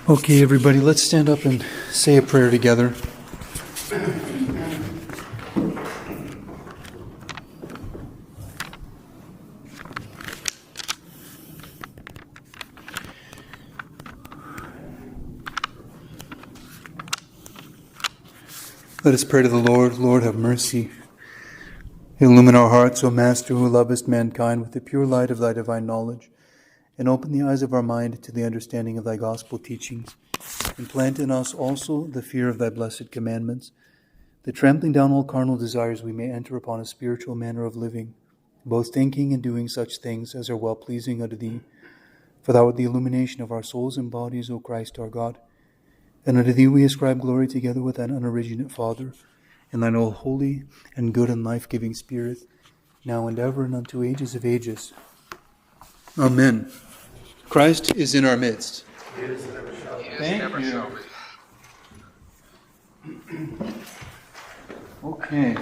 Okay, everybody, let's stand up and say a prayer together. Let us pray to the Lord. Lord, have mercy. Illumine our hearts, O Master, who lovest mankind with the pure light of thy divine knowledge, and open the eyes of our mind to the understanding of thy gospel teachings. And plant in us also the fear of thy blessed commandments, that trampling down all carnal desires we may enter upon a spiritual manner of living, both thinking and doing such things as are well-pleasing unto thee. For thou art the illumination of our souls and bodies, O Christ our God. And unto thee we ascribe glory together with thine unoriginate Father, and thine all holy and good and life-giving Spirit, now and ever and unto ages of ages. Amen. Christ is in our midst. Thank you. Okay.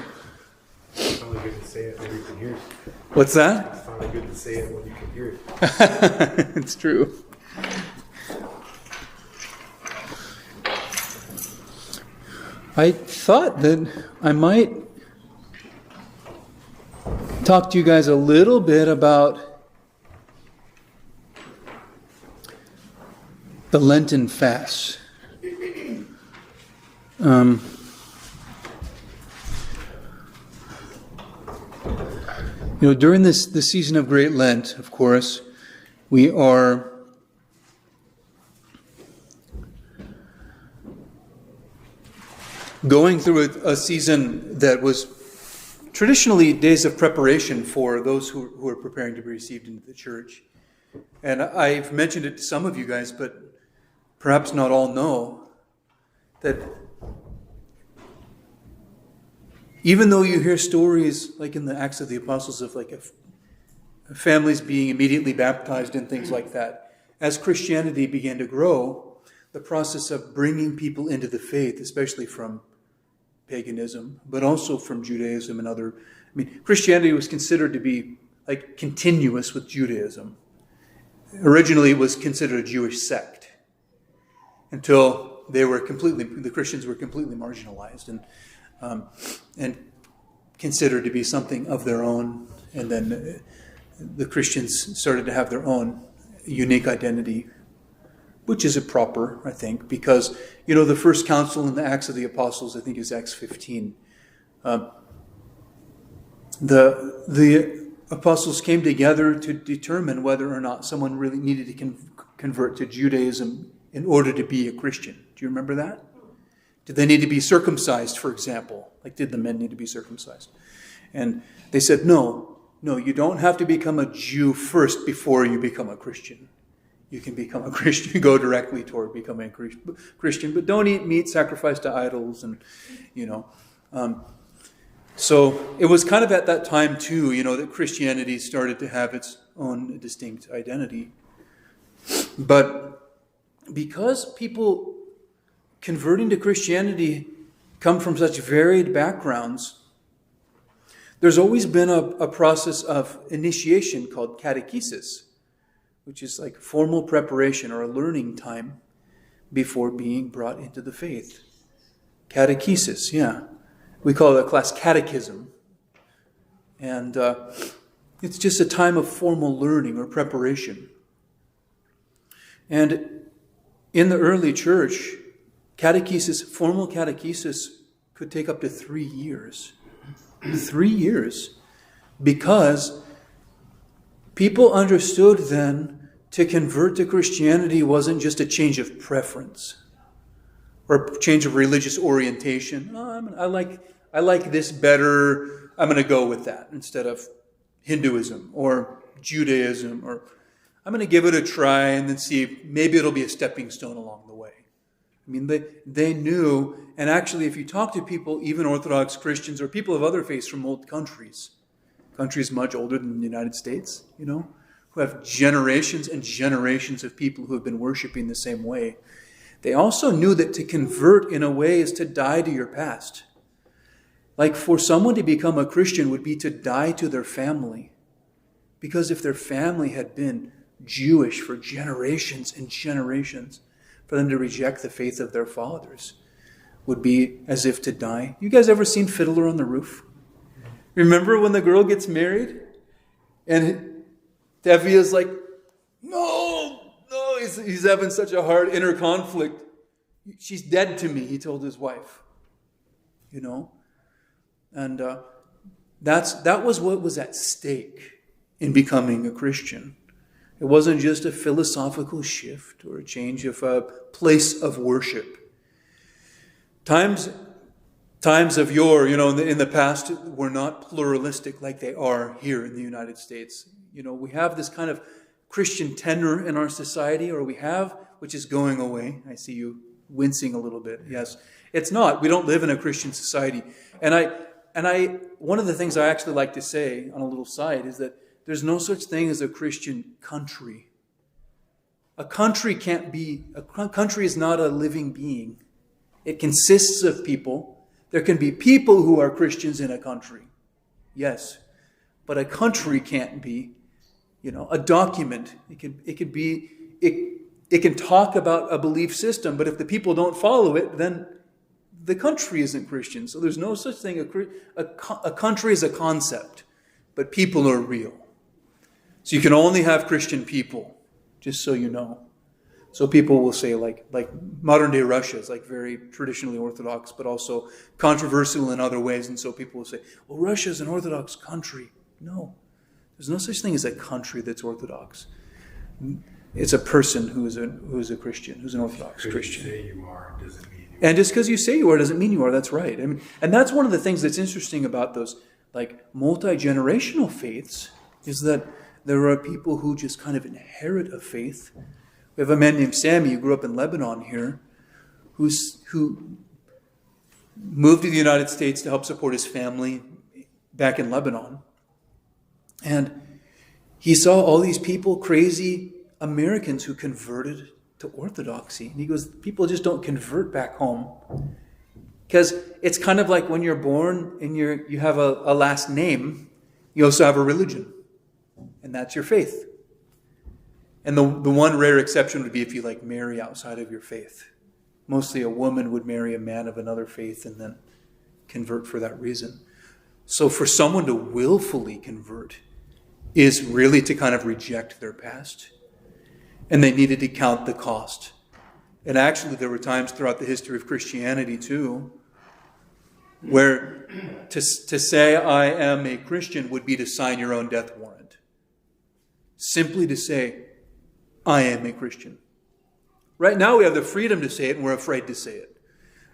It's only good to say it when you can hear it. What's that? It's only good to say it when you can hear it. It's true. I thought that I might talk to you guys a little bit about the Lenten fast. During this season of Great Lent, of course, we are going through a season that was traditionally days of preparation for those who are preparing to be received into the church. And I've mentioned it to some of you guys, but perhaps not all know that even though you hear stories like in the Acts of the Apostles of families being immediately baptized and things like that, as Christianity began to grow, the process of bringing people into the faith, especially from paganism, but also from Judaism and other... Christianity was considered to be continuous with Judaism. Originally it was considered a Jewish sect until the Christians were completely marginalized and considered to be something of their own, and then the Christians started to have their own unique identity, which is proper, I think, because, the first council in the Acts of the Apostles, I think is Acts 15. The apostles came together to determine whether or not someone really needed to convert to Judaism in order to be a Christian. Do you remember that? Did they need to be circumcised, for example? Did the men need to be circumcised? And they said, no, you don't have to become a Jew first before you become a Christian. You can become a Christian, go directly toward becoming a Christian, but don't eat meat sacrificed to idols. And, so it was kind of at that time, too, that Christianity started to have its own distinct identity. But because people converting to Christianity come from such varied backgrounds, there's always been a process of initiation called catechesis, which is like formal preparation or a learning time before being brought into the faith. Catechesis, yeah. We call it a class catechism. And it's just a time of formal learning or preparation. And in the early church, formal catechesis could take up to 3 years. 3 years. Because people understood then to convert to Christianity wasn't just a change of preference or a change of religious orientation. I like this better. I'm going to go with that instead of Hinduism or Judaism, or I'm going to give it a try and then see if maybe it'll be a stepping stone along the way. They knew, and actually if you talk to people, even Orthodox Christians or people of other faiths from old countries much older than the United States, who have generations and generations of people who have been worshiping the same way. They also knew that to convert in a way is to die to your past. For someone to become a Christian would be to die to their family. Because if their family had been Jewish for generations and generations, for them to reject the faith of their fathers would be as if to die. You guys ever seen Fiddler on the Roof? Remember when the girl gets married? And Debbie is like, no, he's having such a hard inner conflict. She's dead to me, he told his wife. And that was what was at stake in becoming a Christian. It wasn't just a philosophical shift or a change of a place of worship. Times of yore, in the past, were not pluralistic like they are here in the United States. We have this kind of Christian tenor in our society, which is going away. I see you wincing a little bit. Yes, it's not. We don't live in a Christian society. And one of the things I actually like to say on a little side is that there's no such thing as a Christian country. A country is not a living being. It consists of people. There can be people who are Christians in a country. Yes. But a country can't be, a document. It can talk about a belief system, but if the people don't follow it, then the country isn't Christian. So there's no such thing. A country is a concept, but people are real. So you can only have Christian people, just so you know. So people will say like modern day Russia is like very traditionally Orthodox, but also controversial in other ways. And so people will say, well, Russia is an Orthodox country. No, there's no such thing as a country that's Orthodox. It's a person who is a Christian, who's an Orthodox Christian. Say you are doesn't mean you are. And just because you say you are doesn't mean you are. That's right. I mean, and that's one of the things that's interesting about those like multi-generational faiths is that there are people who just kind of inherit a faith. We have a man named Sammy who grew up in Lebanon here, who moved to the United States to help support his family back in Lebanon. And he saw all these people, crazy Americans who converted to Orthodoxy. And he goes, people just don't convert back home. Because it's kind of like when you're born and you have a last name, you also have a religion. And that's your faith. And the one rare exception would be if you marry outside of your faith. Mostly a woman would marry a man of another faith and then convert for that reason. So for someone to willfully convert is really to kind of reject their past. And they needed to count the cost. And actually there were times throughout the history of Christianity too, where to say I am a Christian would be to sign your own death warrant. Simply to say, I am a Christian. Right now we have the freedom to say it and we're afraid to say it.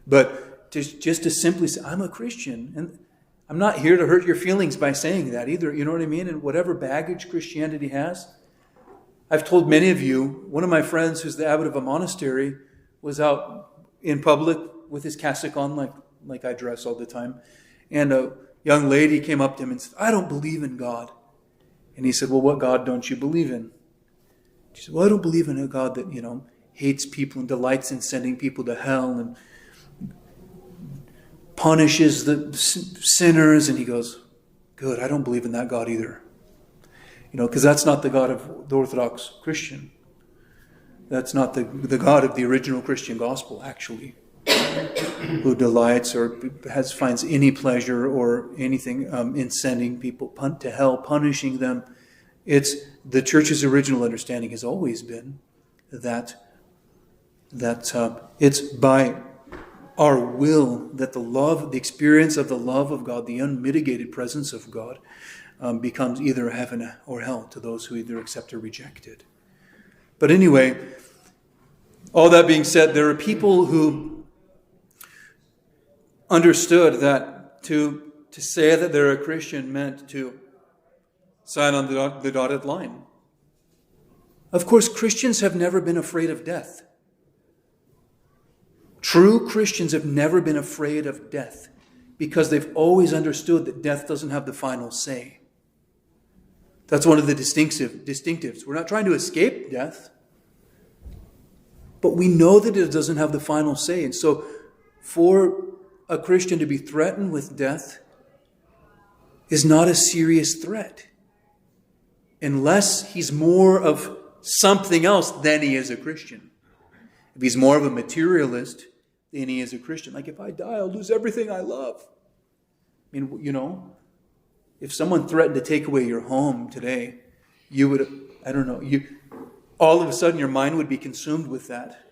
But just to simply say, I'm a Christian. And I'm not here to hurt your feelings by saying that either. You know what I mean? And whatever baggage Christianity has. I've told many of you, one of my friends who's the abbot of a monastery was out in public with his cassock on like I dress all the time. And a young lady came up to him and said, I don't believe in God. And he said, well, what God don't you believe in? She said, well, I don't believe in a God that, hates people and delights in sending people to hell and punishes the sinners. And he goes, good, I don't believe in that God either. Because that's not the God of the Orthodox Christian. That's not the God of the original Christian gospel, actually, who delights or finds any pleasure or anything in sending people to hell, punishing them. It's the Church's original understanding has always been that it's by our will that the experience of the love of God, the unmitigated presence of God, becomes either heaven or hell to those who either accept or reject it. But anyway, all that being said, there are people who understood that to say that they're a Christian meant to sign on the dotted line. Of course, Christians have never been afraid of death. True Christians have never been afraid of death because they've always understood that death doesn't have the final say. That's one of the distinctives. We're not trying to escape death, but we know that it doesn't have the final say. And so for a Christian to be threatened with death is not a serious threat unless he's more of something else than he is a Christian. If he's more of a materialist than he is a Christian, like if I die, I'll lose everything I love. I mean, if someone threatened to take away your home today, you would, all of a sudden your mind would be consumed with that.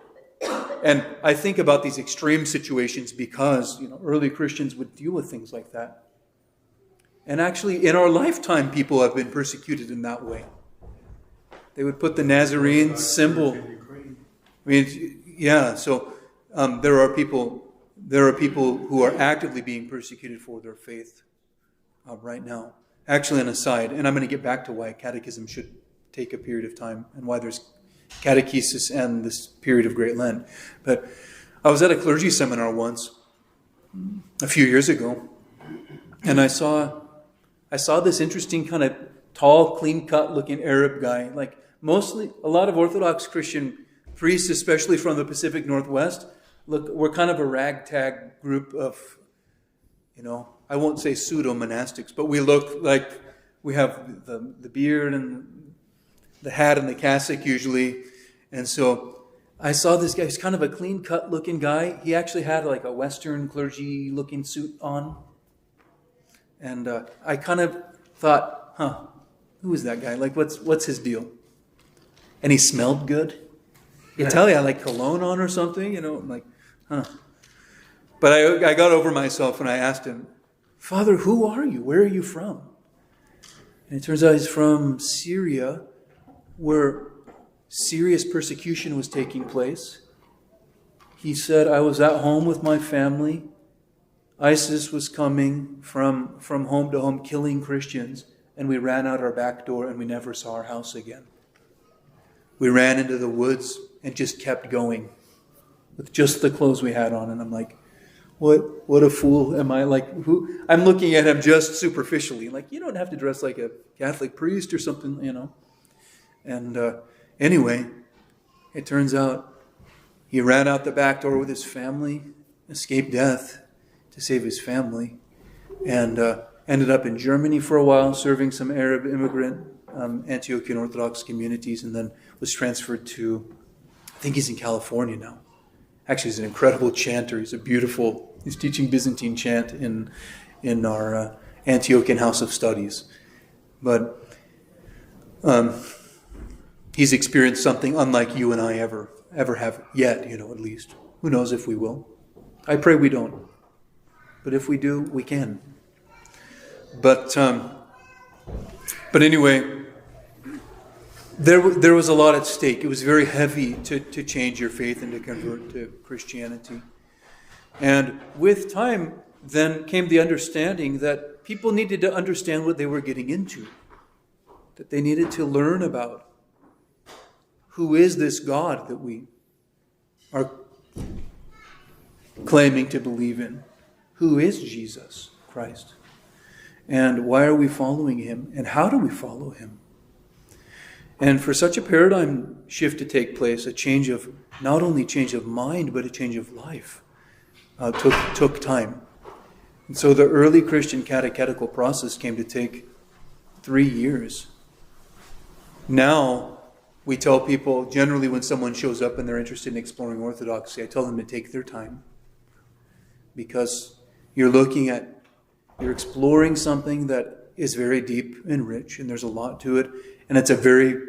And I think about these extreme situations because, early Christians would deal with things like that. And actually, in our lifetime, people have been persecuted in that way. They would put the Nazarene symbol. I mean, yeah. So there are people who are actively being persecuted for their faith right now. Actually, an aside, and I'm going to get back to why Catechism should take a period of time and why there's catechesis and this period of Great Lent. But I was at a clergy seminar once, a few years ago, and I saw this interesting kind of tall, clean-cut looking Arab guy. Like mostly, a lot of Orthodox Christian priests, especially from the Pacific Northwest, we're kind of a ragtag group of, I won't say pseudo-monastics, but we look like we have the beard and the hat and the cassock usually. And so I saw this guy. He's kind of a clean-cut looking guy. He actually had like a Western clergy looking suit on. And I kind of thought, who is that guy? Like, what's his deal? And he smelled good. You tell you, like cologne on or something, I'm like, But I got over myself and I asked him, Father, who are you? Where are you from? And it turns out he's from Syria, where serious persecution was taking place. He said, I was at home with my family. ISIS was coming from home to home, killing Christians, and we ran out our back door and we never saw our house again. We ran into the woods and just kept going with just the clothes we had on. And I'm like, what a fool am I? Like, who? I'm looking at him just superficially. Like, you don't have to dress like a Catholic priest or something, And anyway, it turns out he ran out the back door with his family, escaped death to save his family, and ended up in Germany for a while, serving some Arab immigrant Antiochian Orthodox communities, and then was transferred to, I think he's in California now. Actually, he's an incredible chanter. He's teaching Byzantine chant in our Antiochian House of Studies. But he's experienced something unlike you and I ever have yet, at least. Who knows if we will. I pray we don't. But if we do, we can. But anyway, there was a lot at stake. It was very heavy to change your faith and to convert to Christianity. And with time, then came the understanding that people needed to understand what they were getting into. That they needed to learn about who is this God that we are claiming to believe in. Who is Jesus Christ? And why are we following him? And how do we follow him? And for such a paradigm shift to take place, not only change of mind, but a change of life, took time. And so the early Christian catechetical process came to take 3 years. Now, we tell people, generally when someone shows up and they're interested in exploring Orthodoxy, I tell them to take their time. Because you're exploring something that is very deep and rich, and there's a lot to it. And it's a very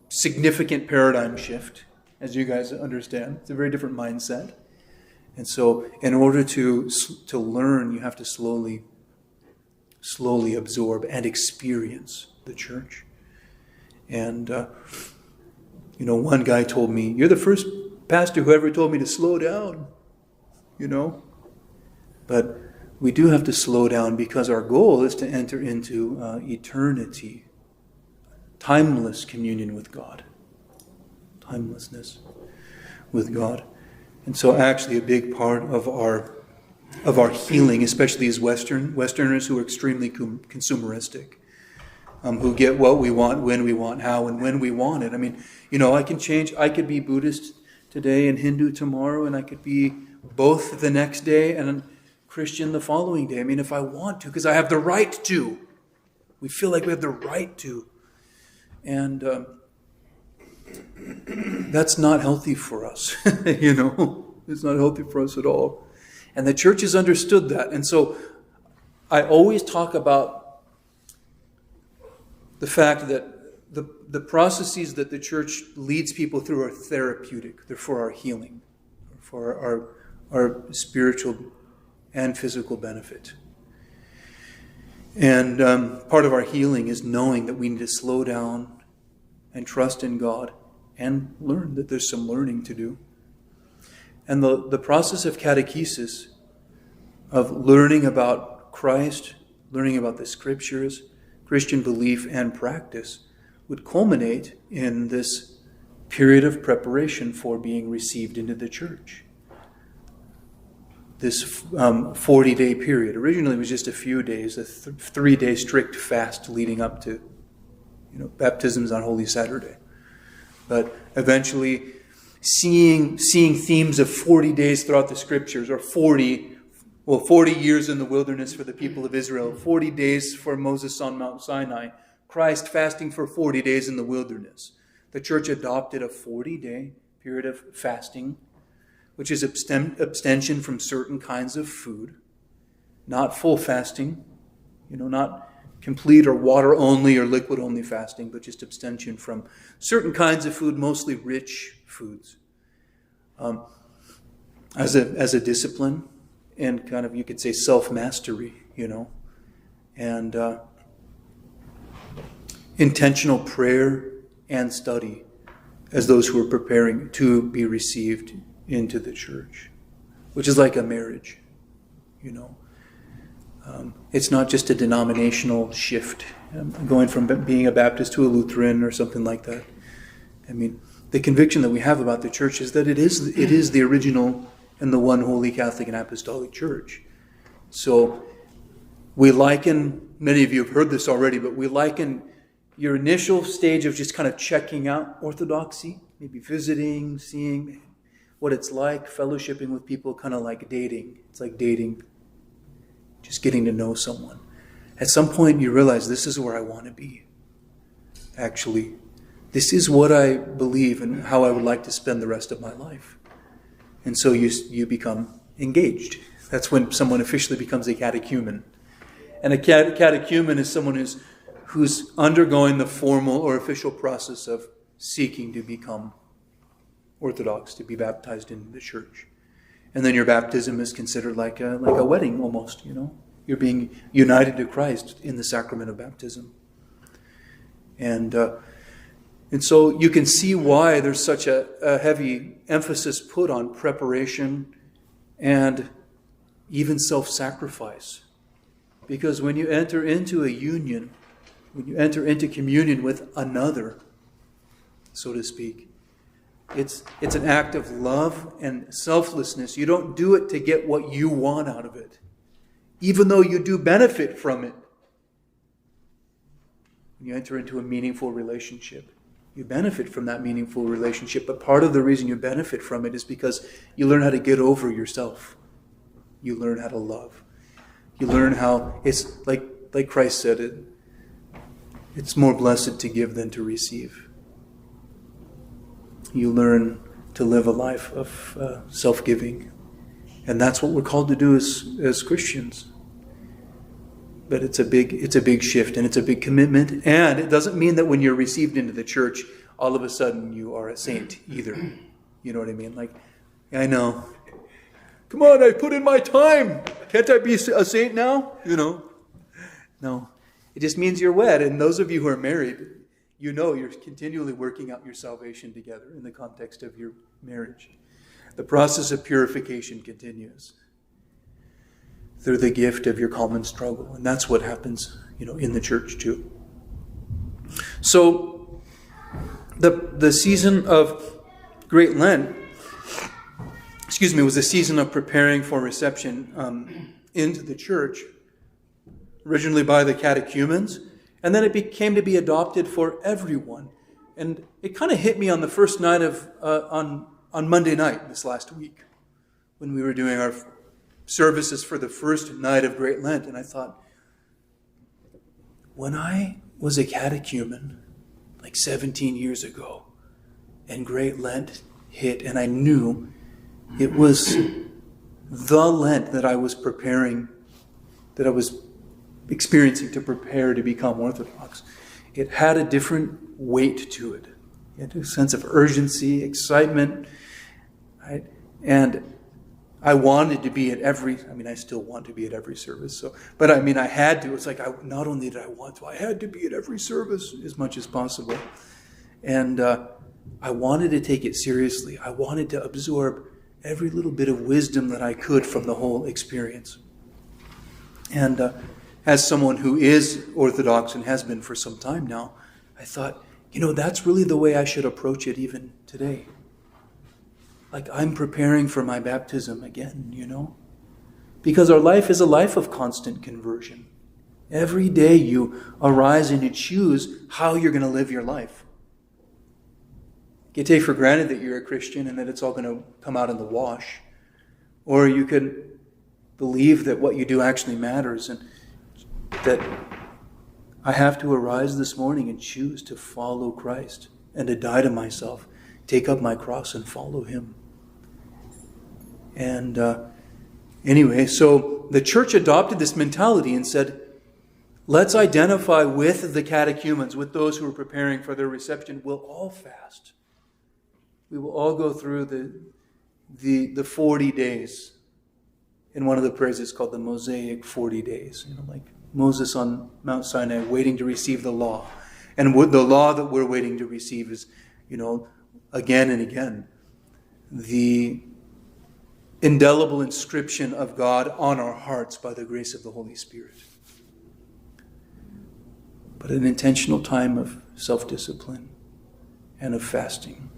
significant paradigm shift, as you guys understand. It's a very different mindset. And so in order to learn, you have to slowly absorb and experience the church. And, one guy told me, you're the first pastor who ever told me to slow down, But we do have to slow down because our goal is to enter into eternity, timeless communion with God, timelessness with God. And so actually a big part of our healing, especially as Westerners who are extremely consumeristic, who get what we want, when we want, how, and when we want it. I mean, I can change. I could be Buddhist today and Hindu tomorrow, and I could be both the next day and Christian the following day. I mean, if I want to, because I have the right to. We feel like we have the right to. And that's not healthy for us. It's not healthy for us at all. And the church has understood that. And so I always talk about the fact that the processes that the church leads people through are therapeutic. They're for our healing, for our spiritual and physical benefit. And part of our healing is knowing that we need to slow down and trust in God and learn that there's some learning to do. And the process of catechesis, of learning about Christ, learning about the Scriptures, Christian belief and practice, would culminate in this period of preparation for being received into the church. This 40-day period. Originally it was just a few days, a 3-day strict fast leading up to baptisms on Holy Saturday. But eventually seeing themes of 40 days throughout the Scriptures, or 40 years in the wilderness for the people of Israel, 40 days for Moses on Mount Sinai, Christ fasting for 40 days in the wilderness. The church adopted a 40-day period of fasting, which is abstention from certain kinds of food, not full fasting, not complete or water only or liquid only fasting, but just abstention from certain kinds of food, mostly rich foods, as a discipline and kind of, you could say, self-mastery, and intentional prayer and study as those who are preparing to be received into the church, which is like a marriage, It's not just a denominational shift, going from being a Baptist to a Lutheran or something like that. I mean, the conviction that we have about the church is that it is the original and the one holy Catholic and Apostolic Church. So we liken, many of you have heard this already, but we liken your initial stage of just kind of checking out orthodoxy, maybe visiting, seeing what it's like, fellowshipping with people, kind of like dating. It's like dating, just getting to know someone. At some point you realize, this is where I want to be. Actually, this is what I believe and how I would like to spend the rest of my life. And so you become engaged. That's when someone officially becomes a catechumen. And a catechumen is someone who's undergoing the formal or official process of seeking to become Orthodox, to be baptized into the church. And then your baptism is considered like a wedding almost, You're being united to Christ in the sacrament of baptism. And so you can see why there's such a heavy emphasis put on preparation and even self-sacrifice. Because when you enter into a union, when you enter into communion with another, so to speak, it's an act of love and selflessness. You don't do it to get what you want out of it, even though you do benefit from it. When you enter into a meaningful relationship, you benefit from that meaningful relationship, but part of the reason you benefit from it is because you learn how to get over yourself. You learn how to love. You learn how, it's like Christ said, it's more blessed to give than to receive. You learn to live a life of self-giving. And that's what we're called to do as Christians. But it's a big shift and it's a big commitment. And it doesn't mean that when you're received into the church, all of a sudden you are a saint either. You know what I mean? Like, I know. Come on, I put in my time. Can't I be a saint now? No. It just means you're wed. And those of you who are married, you're continually working out your salvation together in the context of your marriage. The process of purification continues through the gift of your common struggle. And that's what happens, in the church too. So the season of Great Lent, was a season of preparing for reception into the church, originally by the catechumens, and then it came to be adopted for everyone. And it kind of hit me on the first night on Monday night this last week, when we were doing our services for the first night of Great Lent. And I thought, when I was a catechumen, like 17 years ago, and Great Lent hit, and I knew it was the Lent that I was preparing, that I was experiencing to prepare to become Orthodox. It had a different weight to it. It had a sense of urgency, excitement, right? And I wanted to be at I still want to be at every service. But I had to. It's like, not only did I want to, I had to be at every service as much as possible. And I wanted to take it seriously. I wanted to absorb every little bit of wisdom that I could from the whole experience. And as someone who is Orthodox and has been for some time now, I thought, that's really the way I should approach it even today. Like I'm preparing for my baptism again, Because our life is a life of constant conversion. Every day you arise and you choose how you're going to live your life. You take for granted that you're a Christian and that it's all going to come out in the wash. Or you could believe that what you do actually matters and that I have to arise this morning and choose to follow Christ and to die to myself, take up my cross and follow Him. And anyway, so the church adopted this mentality and said, let's identify with the catechumens, with those who are preparing for their reception. We'll all fast. We will all go through the 40 days. In one of the prayers, it's called the Mosaic 40 days. Like Moses on Mount Sinai waiting to receive the law. And the law that we're waiting to receive is, again and again, the indelible inscription of God on our hearts by the grace of the Holy Spirit. But an intentional time of self-discipline and of fasting.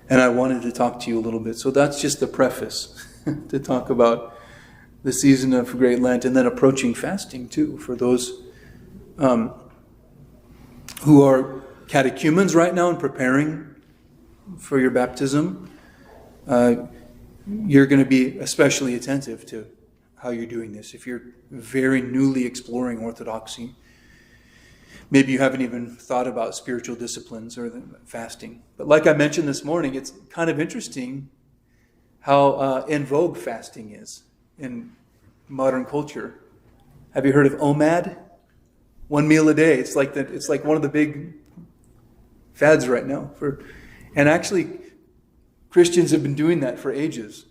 And I wanted to talk to you a little bit. So that's just the preface to talk about the season of Great Lent and then approaching fasting too for those who are catechumens right now and preparing for your baptism. You're going to be especially attentive to how you're doing this. If you're very newly exploring Orthodoxy, maybe you haven't even thought about spiritual disciplines or fasting. But like I mentioned this morning, it's kind of interesting how in vogue fasting is in modern culture. Have you heard of OMAD? 1 meal a day. It's like one of the big fads right now. And actually, Christians have been doing that for ages.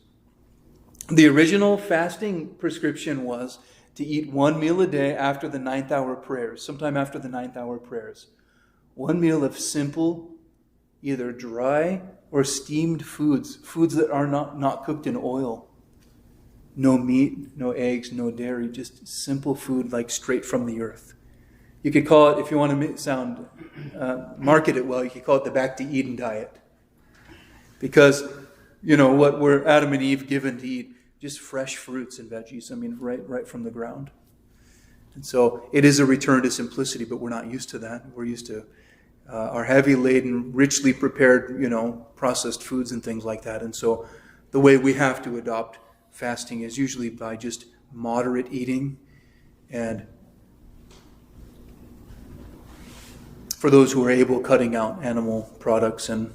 The original fasting prescription was to eat 1 meal a day after the 9th hour prayers, sometime after the 9th hour prayers. 1 meal of simple, either dry or steamed foods that are not cooked in oil. No meat, no eggs, no dairy, just simple food like straight from the earth. You could call it, if you want to market it well, you could call it the Back to Eden diet. Because, what were Adam and Eve given to eat? Just fresh fruits and veggies, right from the ground. And so it is a return to simplicity, but we're not used to that. We're used to our heavy-laden, richly prepared, processed foods and things like that. And so the way we have to adopt fasting is usually by just moderate eating. And for those who are able, cutting out animal products and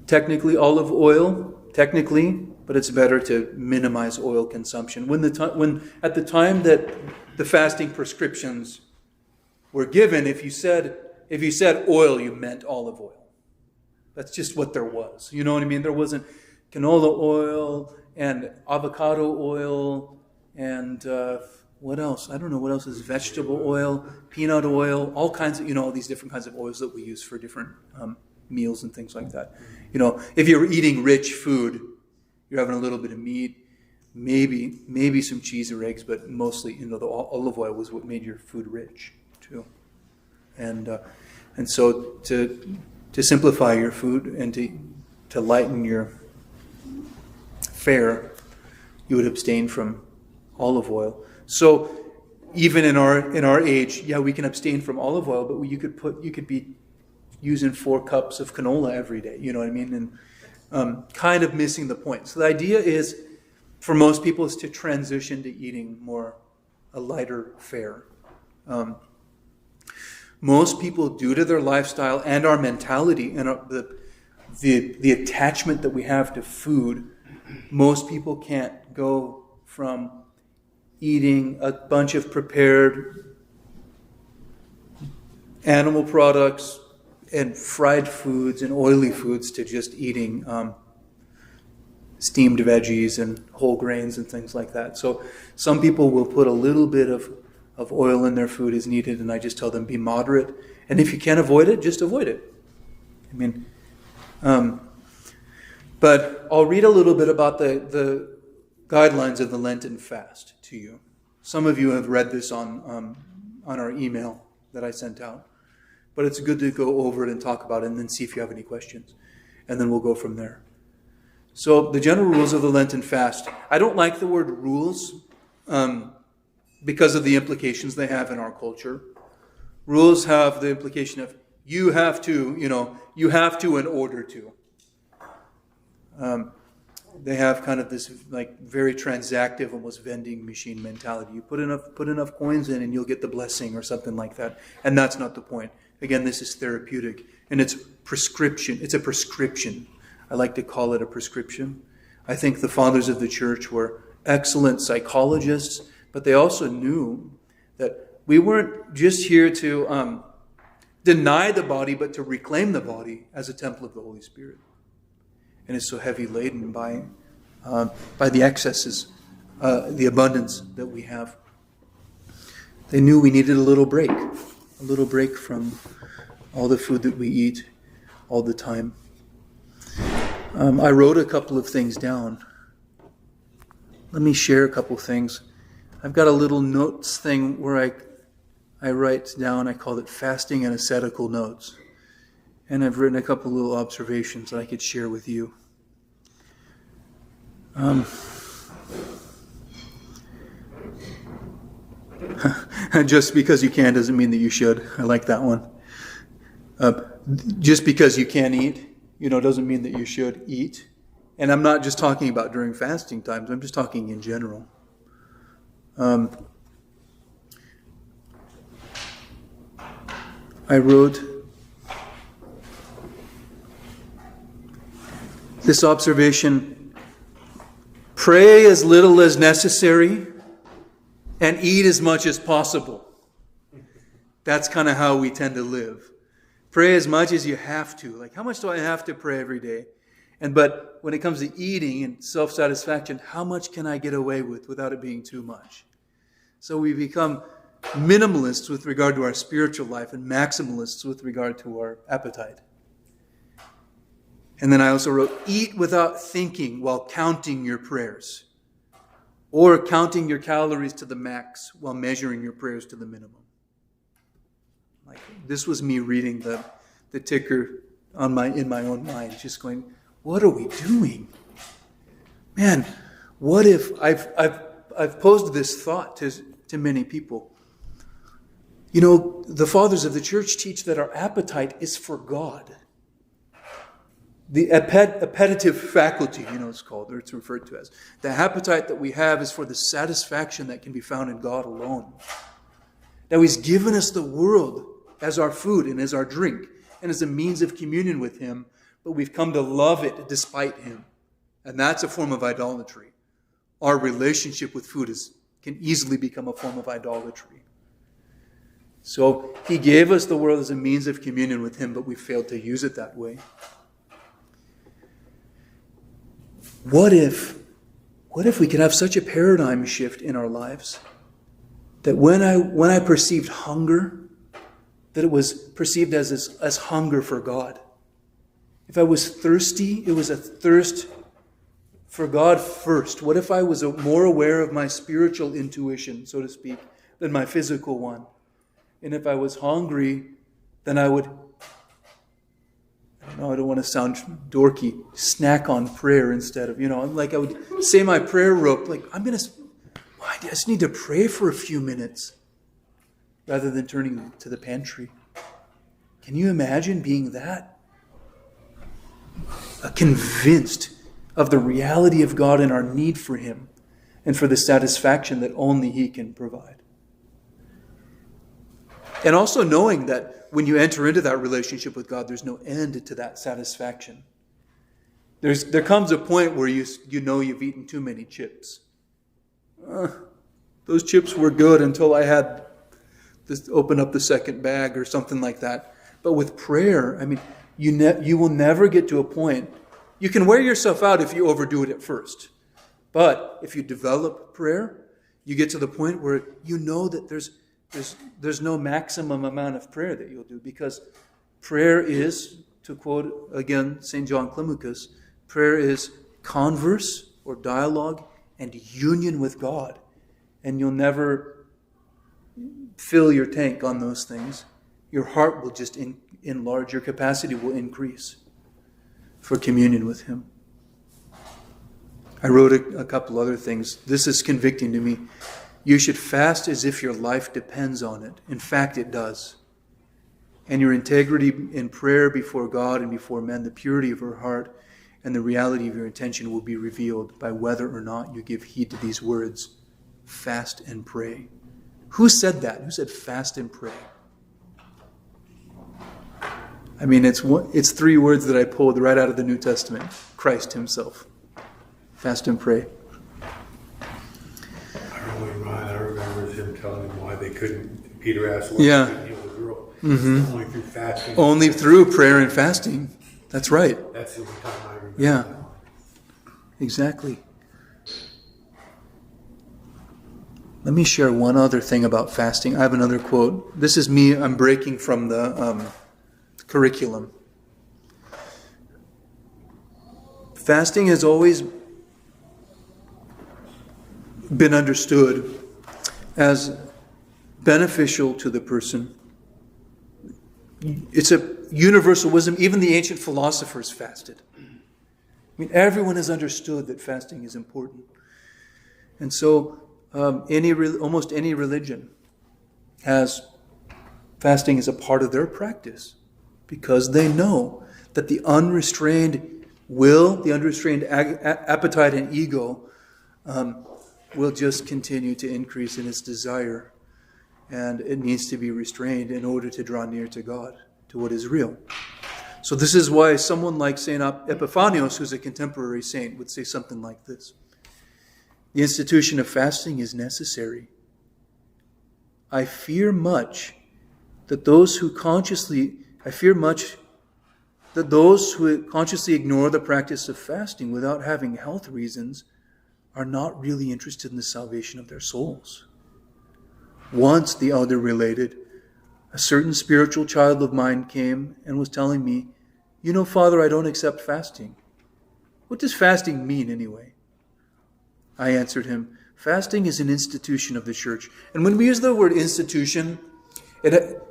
technically olive oil, but it's better to minimize oil consumption. When at the time that the fasting prescriptions were given, if you said oil, you meant olive oil. That's just what there was. You know what I mean? There wasn't canola oil and avocado oil and what else? I don't know what else is vegetable oil, peanut oil, all kinds of, all these different kinds of oils that we use for different meals and things like that. If you're eating rich food, you're having a little bit of meat, maybe some cheese or eggs, but mostly, the olive oil was what made your food rich too. And so to simplify your food and to lighten your fare, you would abstain from olive oil. So even in our age, we can abstain from olive oil, but you could be using 4 cups of canola every day. You know what I mean? And kind of missing the point. So the idea is, for most people, is to transition to eating a lighter fare. Most people, due to their lifestyle and our mentality and the attachment that we have to food, most people can't go from eating a bunch of prepared animal products and fried foods and oily foods to just eating steamed veggies and whole grains and things like that. So some people will put a little bit of oil in their food as needed, and I just tell them be moderate. And if you can't avoid it, just avoid it. I mean, but I'll read a little bit about the guidelines of the Lenten fast to you. Some of you have read this on our email that I sent out. But it's good to go over it and talk about it and then see if you have any questions. And then we'll go from there. So the general rules of the Lenten fast. I don't like the word rules because of the implications they have in our culture. Rules have the implication of you have to in order to. They have kind of this like very transactive, almost vending machine mentality. You put enough coins in and you'll get the blessing or something like that. And that's not the point. Again, this is therapeutic. And it's prescription. It's a prescription. I like to call it a prescription. I think the fathers of the church were excellent psychologists, but they also knew that we weren't just here to deny the body, but to reclaim the body as a temple of the Holy Spirit. And it's so heavy laden by the excesses, the abundance that we have. They knew we needed a little break from all the food that we eat all the time. I wrote a couple of things down. Let me share a couple of things. I've got a little notes thing where I write down, I call it fasting and ascetical notes. And I've written a couple of little observations that I could share with you. Just because you can doesn't mean that you should. I like that one. Just because you can eat, doesn't mean that you should eat. And I'm not just talking about during fasting times. I'm just talking in general. I wrote this observation: pray as little as necessary and eat as much as possible. That's kind of how we tend to live. Pray as much as you have to. Like, how much do I have to pray every day? But when it comes to eating and self-satisfaction, how much can I get away with without it being too much? So we become minimalists with regard to our spiritual life and maximalists with regard to our appetite. And then I also wrote, eat without thinking while counting your prayers, or counting your calories to the max while measuring your prayers to the minimum. Like, this was me reading the ticker in my own mind, just going, what are we doing? Man, what if I've posed this thought to many people. The fathers of the church teach that our appetite is for God. The appetitive faculty, it's called, or it's referred to as. The appetite that we have is for the satisfaction that can be found in God alone. Now, He's given us the world as our food and as our drink and as a means of communion with Him, but we've come to love it despite Him. And that's a form of idolatry. Our relationship with food can easily become a form of idolatry. So He gave us the world as a means of communion with Him, but we failed to use it that way. What if we could have such a paradigm shift in our lives that when I perceived hunger, that it was perceived as hunger for God. If I was thirsty, it was a thirst for God first. What if I was more aware of my spiritual intuition, so to speak, than my physical one? And if I was hungry, then I would, I don't want to sound dorky, snack on prayer instead of, I would say my prayer rope, I just need to pray for a few minutes rather than turning to the pantry. Can you imagine being that? Convinced of the reality of God and our need for Him and for the satisfaction that only He can provide. And also knowing that when you enter into that relationship with God, there's no end to that satisfaction. There comes a point where you know you've eaten too many chips. Those chips were good until I had to open up the second bag or something like that. But with prayer, I mean, you will never get to a point. You can wear yourself out if you overdo it at first. But if you develop prayer, you get to the point where you know that there's no maximum amount of prayer that you'll do, because prayer is, to quote again St. John Climacus, prayer is converse or dialogue and union with God. And you'll never fill your tank on those things. Your heart will just enlarge. Your capacity will increase for communion with Him. I wrote a couple other things. This is convicting to me. You should fast as if your life depends on it. In fact, it does. And your integrity in prayer before God and before men, the purity of your heart and the reality of your intention will be revealed by whether or not you give heed to these words. Fast and pray. Who said that? Who said fast and pray? I mean, it's three words that I pulled right out of the New Testament. Christ Himself. Fast and pray. I remember him telling them why they couldn't. Peter asked, "Why couldn't heal the girl?" Mm-hmm. Only through fasting. Only through prayer and fasting. That's right. That's the only time I remember. Yeah. Exactly. Let me share one other thing about fasting. I have another quote. This is me. I'm breaking from the curriculum. Fasting has always been understood as beneficial to the person. It's a universal wisdom. Even the ancient philosophers fasted. I mean, everyone has understood that fasting is important. And so almost any religion has fasting as a part of their practice, because they know that the unrestrained will, the unrestrained appetite and ego will just continue to increase in its desire, and it needs to be restrained in order to draw near to God, to what is real. So this is why someone like St. Epiphanius, who's a contemporary saint, would say something like this. The institution of fasting is necessary. I fear much that those who consciously ignore the practice of fasting without having health reasons are not really interested in the salvation of their souls. Once, the elder related, a certain spiritual child of mine came and was telling me, "You know, Father, I don't accept fasting." "What does fasting mean anyway?" I answered him, "Fasting is an institution of the Church." And when we use the word institution, a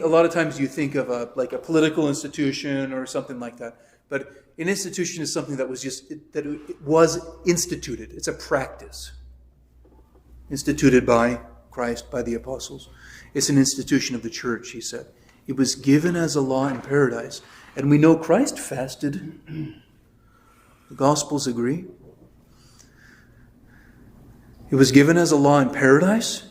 lot of times you think of a political institution or something like that. But an institution is something that was instituted. It's a practice instituted by Christ, by the apostles. It's an institution of the Church, he said. It was given as a law in paradise. And we know Christ fasted. The Gospels agree. It was given as a law in paradise.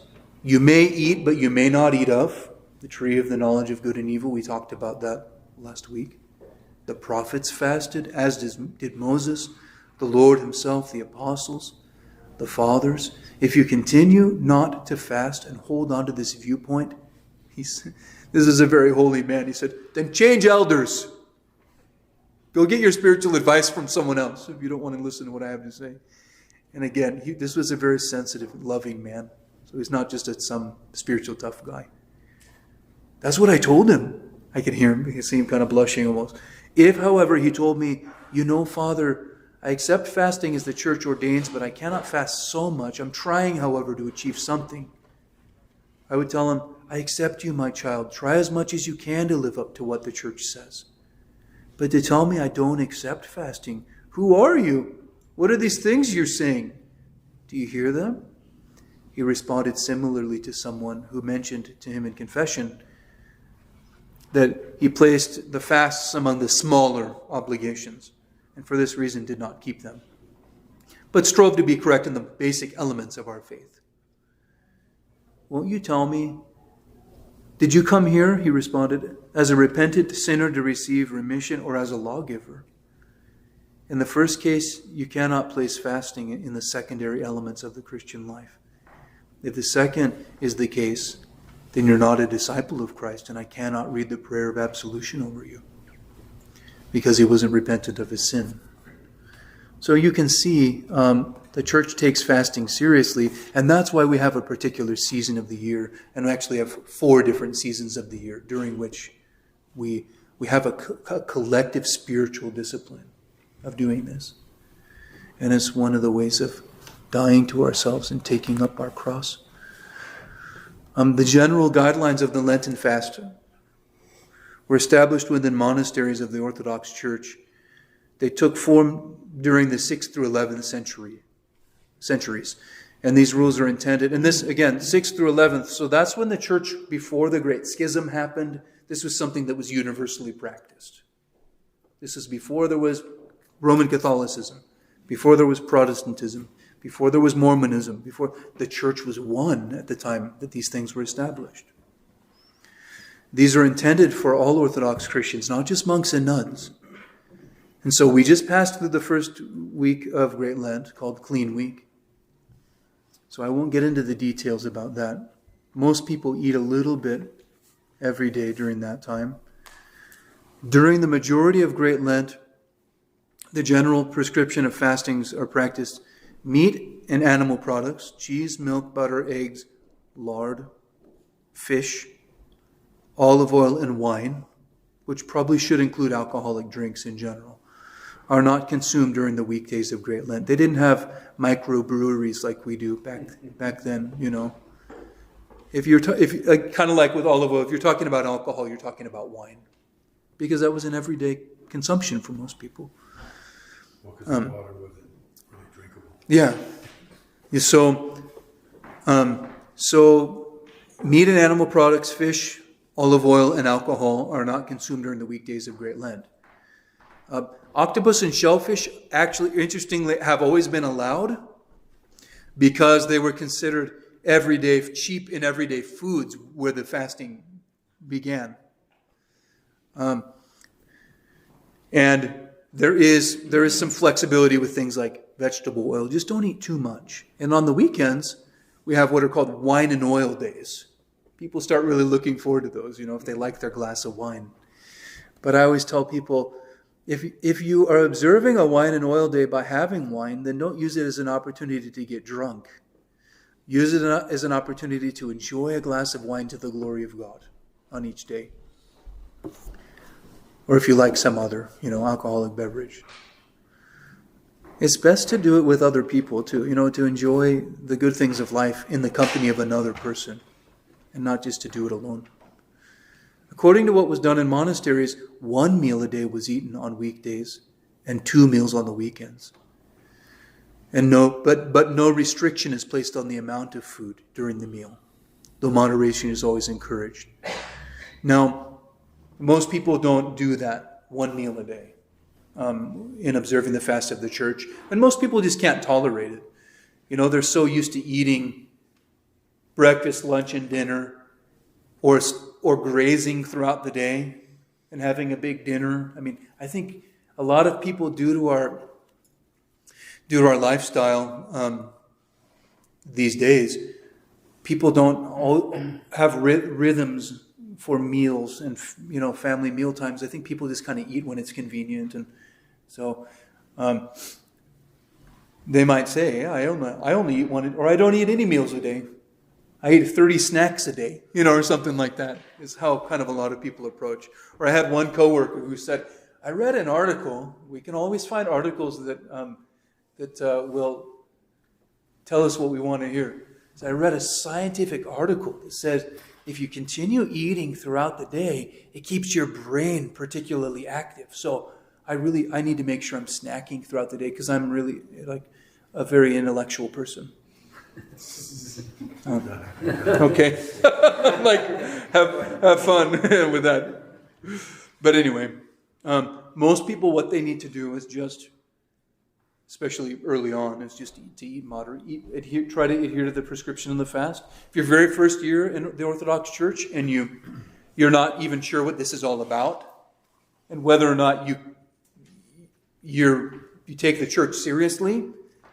You may eat, but you may not eat of the tree of the knowledge of good and evil. We talked about that last week. The prophets fasted, as did Moses, the Lord Himself, the apostles, the fathers. If you continue not to fast and hold on to this viewpoint, this is a very holy man. He said, then change elders. Go get your spiritual advice from someone else if you don't want to listen to what I have to say. And again, this was a very sensitive, loving man. So he's not just some spiritual tough guy. That's what I told him. I could hear him. I could see him kind of blushing almost. If, however, he told me, "You know, Father, I accept fasting as the Church ordains, but I cannot fast so much. I'm trying, however, to achieve something," I would tell him, "I accept you, my child. Try as much as you can to live up to what the Church says. But to tell me I don't accept fasting, who are you? What are these things you're saying? Do you hear them?" He responded similarly to someone who mentioned to him in confession that he placed the fasts among the smaller obligations, and for this reason did not keep them, but strove to be correct in the basic elements of our faith. "Won't you tell me, did you come here," he responded, "as a repentant sinner to receive remission, or as a lawgiver?" In the first case, you cannot place fasting in the secondary elements of the Christian life. If the second is the case, then you're not a disciple of Christ, and I cannot read the prayer of absolution over you because he wasn't repentant of his sin. So you can see the church takes fasting seriously, and that's why we have a particular season of the year, and we actually have 4 different seasons of the year during which we have a collective spiritual discipline of doing this. And it's one of the ways of dying to ourselves and taking up our cross. The general guidelines of the Lenten fast were established within monasteries of the Orthodox Church. They took form during the 6th through 11th centuries. And these rules are intended. And this, again, 6th through 11th, so that's when the church, before the Great Schism happened, this was something that was universally practiced. This is before there was Roman Catholicism, before there was Protestantism, before there was Mormonism, before the church was one at the time that these things were established. These are intended for all Orthodox Christians, not just monks and nuns. And so we just passed through the first week of Great Lent, called Clean Week. So I won't get into the details about that. Most people eat a little bit every day during that time. During the majority of Great Lent, the general prescription of fastings are practiced meat and animal products, cheese, milk, butter, eggs, lard, fish, olive oil, and wine, which probably should include alcoholic drinks in general, are not consumed during the weekdays of Great Lent. They didn't have microbreweries like we do back then, you know. If kind of like with olive oil, if you're talking about alcohol, you're talking about wine, because that was an everyday consumption for most people. Well, because the water wasn't really drinkable. Yeah. So meat and animal products, fish, olive oil, and alcohol are not consumed during the weekdays of Great Lent. Octopus and shellfish, actually, interestingly, have always been allowed because they were considered cheap and everyday foods where the fasting began. And there is some flexibility with things like vegetable oil. Just don't eat too much. And on the weekends, we have what are called wine and oil days. People start really looking forward to those, if they like their glass of wine. But I always tell people, if you are observing a wine and oil day by having wine, then don't use it as an opportunity to get drunk. Use it as an opportunity to enjoy a glass of wine to the glory of God on each day. Or if you like some other, alcoholic beverage. It's best to do it with other people too, to enjoy the good things of life in the company of another person and not just to do it alone. According to what was done in monasteries, 1 meal a day was eaten on weekdays and 2 meals on the weekends. And but no restriction is placed on the amount of food during the meal, though moderation is always encouraged. Now, most people don't do that 1 meal a day in observing the fast of the church. And most people just can't tolerate it. They're so used to eating breakfast, lunch, and dinner, or grazing throughout the day and having a big dinner. I think a lot of people, due to our lifestyle these days, people don't all have rhythms for meals and family meal times. I think people just kind of eat when it's convenient, and so they might say, I only eat one, or I don't eat any meals a day. I eat 30 snacks a day, or something like that, is how kind of a lot of people approach. Or I had one coworker who said, I read an article. We can always find articles that will tell us what we want to hear. So I read a scientific article that says if you continue eating throughout the day, it keeps your brain particularly active. So I need to make sure I'm snacking throughout the day because I'm really like a very intellectual person. Okay. have fun with that. But anyway, most people, what they need to do is just, especially early on, is just to eat moderate. Try to adhere to the prescription of the fast. If you're very first year in the Orthodox Church and you're not even sure what this is all about, and whether or not you're you take the church seriously,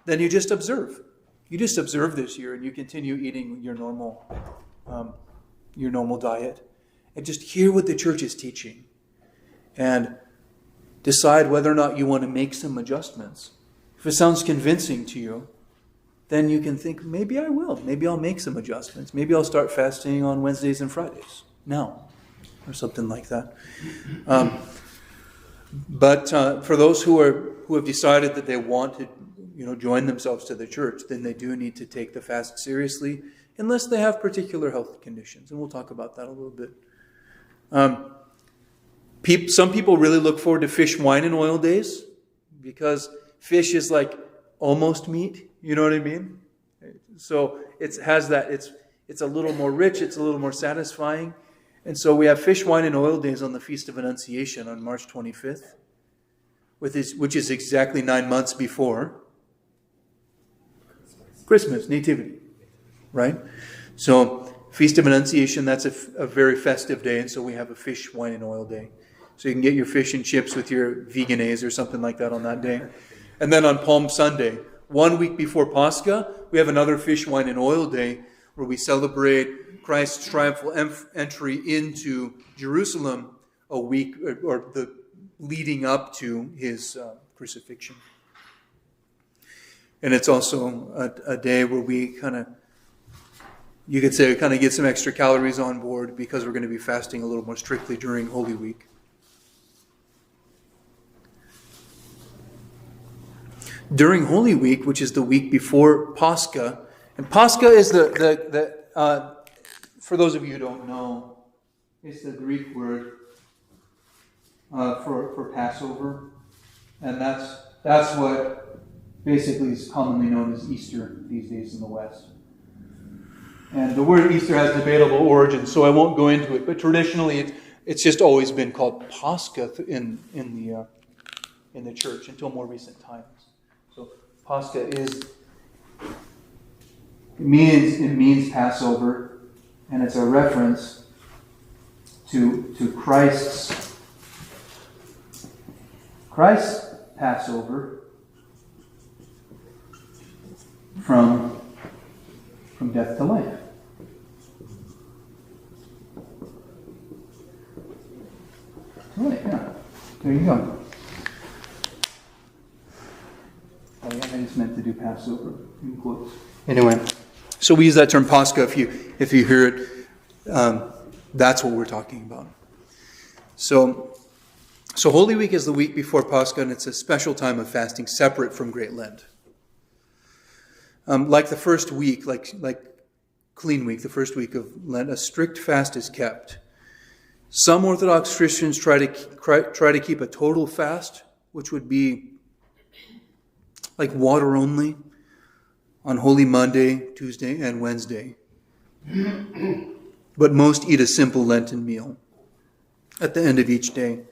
then you just observe. You just observe this year and you continue eating your normal diet. And just hear what the church is teaching. And decide whether or not you want to make some adjustments. If it sounds convincing to you, then you can think, maybe I will. Maybe I'll make some adjustments. Maybe I'll start fasting on Wednesdays and Fridays now, or something like that. But for those who have decided that they want to, join themselves to the church, then they do need to take the fast seriously, unless they have particular health conditions, and we'll talk about that a little bit. Some people really look forward to fish, wine, and oil days because fish is like almost meat. You know what I mean? So it has that. It's a little more rich. It's a little more satisfying. And so we have fish, wine, and oil days on the Feast of Annunciation on March 25th, which is exactly 9 months before Christmas, Nativity, right? So Feast of Annunciation, that's a very festive day, and so we have a fish, wine, and oil day. So you can get your fish and chips with your veganese or something like that on that day. And then on Palm Sunday, 1 week before Pascha, we have another fish, wine, and oil day where we celebrate Christ's triumphal entry into Jerusalem a week or the leading up to his crucifixion. And it's also a day where we you could say, get some extra calories on board because we're going to be fasting a little more strictly during Holy Week. During Holy Week, which is the week before Pascha, and Pascha is for those of you who don't know, it's the Greek word for Passover, and that's what basically is commonly known as Easter these days in the West. And the word Easter has debatable origins, so I won't go into it. But traditionally, it's just always been called Pascha in the church until more recent times. So Pascha means Passover, and it's a reference to Christ's Passover from death to life. Right, yeah. There you go. I just meant to do Passover in quotes. Anyway, so we use that term Pascha if you hear it. That's what we're talking about. So Holy Week is the week before Pascha, and it's a special time of fasting separate from Great Lent. Like the first week, like Clean Week, the first week of Lent, a strict fast is kept. Some Orthodox Christians try to keep a total fast, which would be like water only on Holy Monday, Tuesday, and Wednesday. But most eat a simple Lenten meal at the end of each day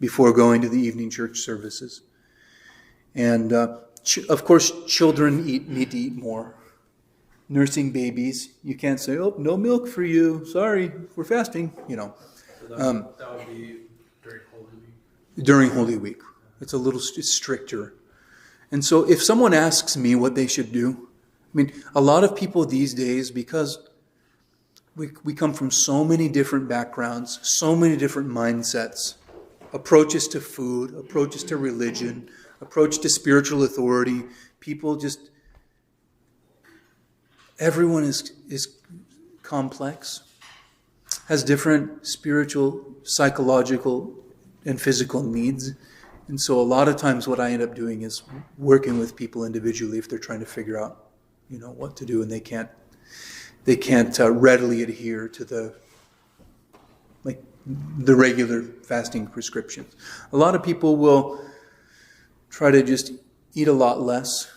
before going to the evening church services. And of course, children need to eat more. Nursing babies, you can't say, "Oh, no milk for you. Sorry, we're fasting." So that would be during Holy Week. During Holy Week, it's a little stricter. And so, if someone asks me what they should do, a lot of people these days, because we come from so many different backgrounds, so many different mindsets, approaches to food, approaches to religion, approach to spiritual authority. People everyone is complex, has different spiritual, psychological, and physical needs. And so a lot of times what I end up doing is working with people individually if they're trying to figure out, what to do, and they can't readily adhere to the regular fasting prescriptions. A lot of people will try to just eat a lot less,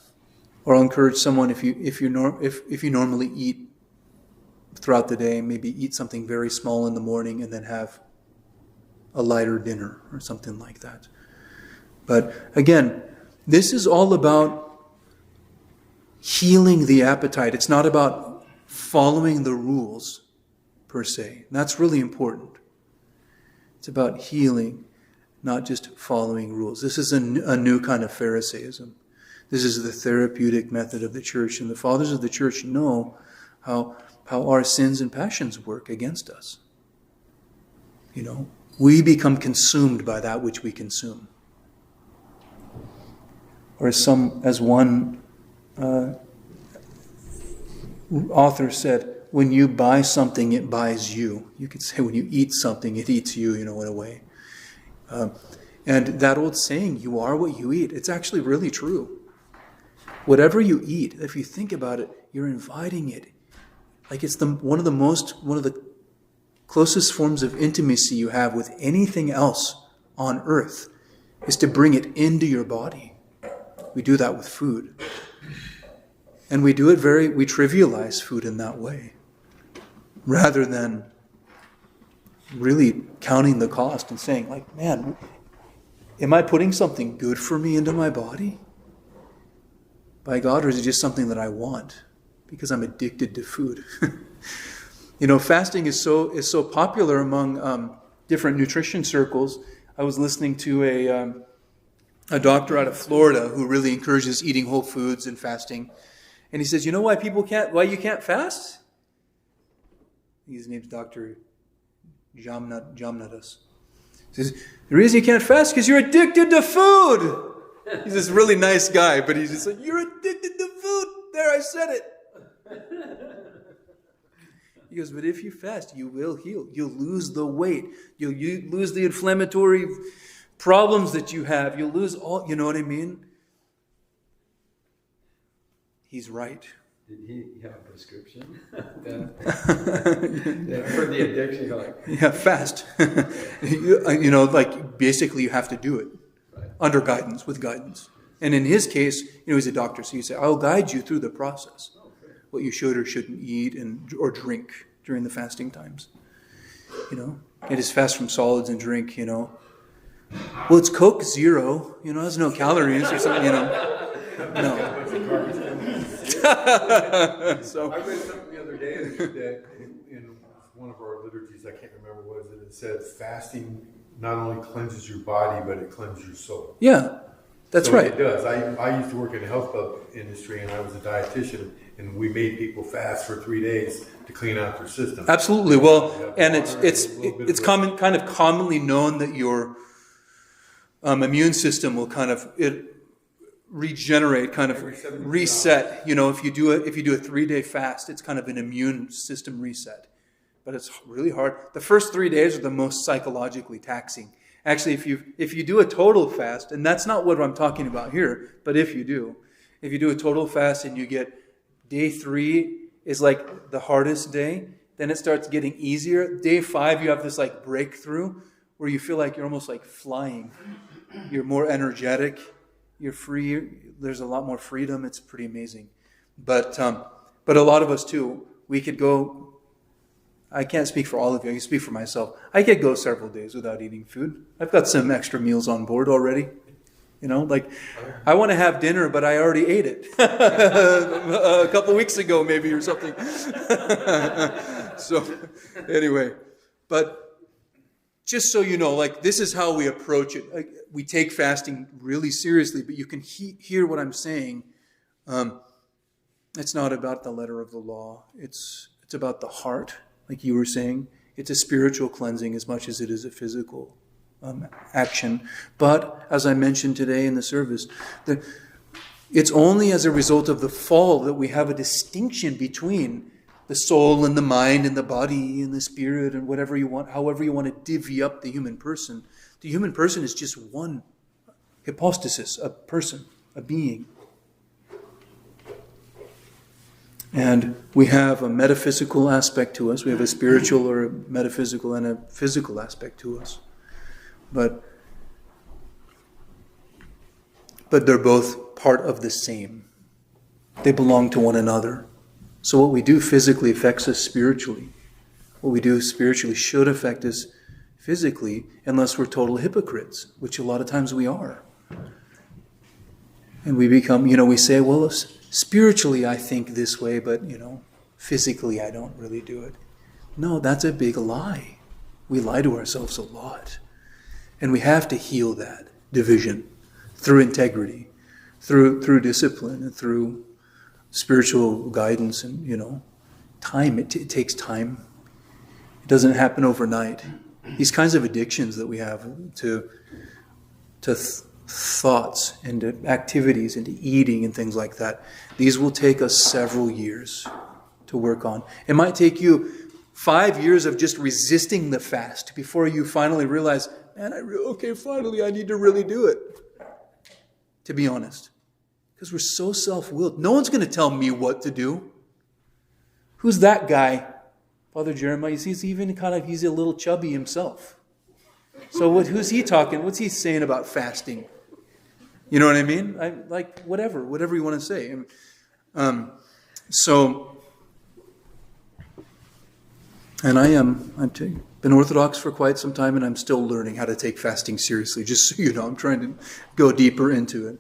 or I'll encourage someone if you normally eat throughout the day, maybe eat something very small in the morning and then have a lighter dinner or something like that. But again, this is all about healing the appetite. It's not about following the rules per se. And that's really important. It's about healing not just following rules. This is a new kind of Pharisaism. This is the therapeutic method of the church, and the fathers of the church know how our sins and passions work against us. We become consumed by that which we consume. Or as one author said, when you buy something, it buys you. You could say when you eat something, it eats you, in a way. And that old saying, you are what you eat, it's actually really true. Whatever you eat, if you think about it, you're inviting it. Like it's one of the closest forms of intimacy you have with anything else on earth is to bring it into your body. We do that with food. And we do it we trivialize food in that way, rather than really counting the cost and saying, like, man, am I putting something good for me into my body? By God, or is it just something that I want because I'm addicted to food? Fasting is so popular among different nutrition circles. I was listening to a doctor out of Florida who really encourages eating whole foods and fasting. And he says, you know why you can't fast? His name's Dr. Jamnadas. He says, the reason you can't fast is because you're addicted to food. He's this really nice guy, but he's just like, you're addicted to food. There, I said it. He goes, but if you fast, you will heal. You'll lose the weight. You'll lose the inflammatory problems that you have. You'll lose all, you know what I mean? He's right. Did he have a prescription? For the addiction, yeah, fast. Basically you have to do it. Right. Under guidance, with guidance. And in his case, he's a doctor, so you say, I'll guide you through the process. What you should or shouldn't eat or drink during the fasting times. Can't just fast from solids and drink, Well, it's Coke Zero, there's no calories or something, No. So I read something the other day that in one of our liturgies, I can't remember what it said, fasting not only cleanses your body, but it cleanses your soul. Yeah, that's right. It does. I used to work in the health club industry, and I was a dietitian, and we made people fast for 3 days to clean out their system. Absolutely. Well, and it's commonly known that your immune system will regenerate, reset. If you do a 3-day fast, it's kind of an immune system reset. But it's really hard. The first 3 days are the most psychologically taxing. Actually, if you do a total fast, and that's not what I'm talking about here, but if you do a total fast and you get day 3 is like the hardest day, then it starts getting easier. Day 5, you have this breakthrough where you feel like you're almost like flying. You're more energetic. You're free. There's a lot more freedom. It's pretty amazing. But a lot of us too, we could go. I can't speak for all of you. I can speak for myself. I could go several days without eating food. I've got some extra meals on board already. I want to have dinner, but I already ate it a couple weeks ago, maybe, or something. So, anyway, but just so you know, this is how we approach it. We take fasting really seriously, but you can hear what I'm saying. It's not about the letter of the law. It's about the heart, like you were saying. It's a spiritual cleansing as much as it is a physical action. But, as I mentioned today in the service, it's only as a result of the fall that we have a distinction between the soul and the mind and the body and the spirit and whatever you want, however you want to divvy up the human person. The human person is just one hypostasis, a person, a being. And we have a metaphysical aspect to us. We have a spiritual or a metaphysical and a physical aspect to us. But they're both part of the same. They belong to one another. So what we do physically affects us spiritually. What we do spiritually should affect us physically, unless we're total hypocrites, which a lot of times we are. And we become, we say, well, spiritually I think this way, but, physically I don't really do it. No, that's a big lie. We lie to ourselves a lot. And we have to heal that division through integrity, through discipline, and through spiritual guidance, and time. It takes time. It doesn't happen overnight. These kinds of addictions that we have to thoughts and to activities and to eating and things like that, these will take us several years to work on. It might take you 5 years of just resisting the fast before you finally realize, man, finally I need to really do it. To be honest. Because we're so self-willed. No one's going to tell me what to do. Who's that guy? Father Jeremiah, he's a little chubby himself. So who's he talking? What's he saying about fasting? You know what I mean? Whatever you want to say. And I've been Orthodox for quite some time, and I'm still learning how to take fasting seriously. Just so you know, I'm trying to go deeper into it.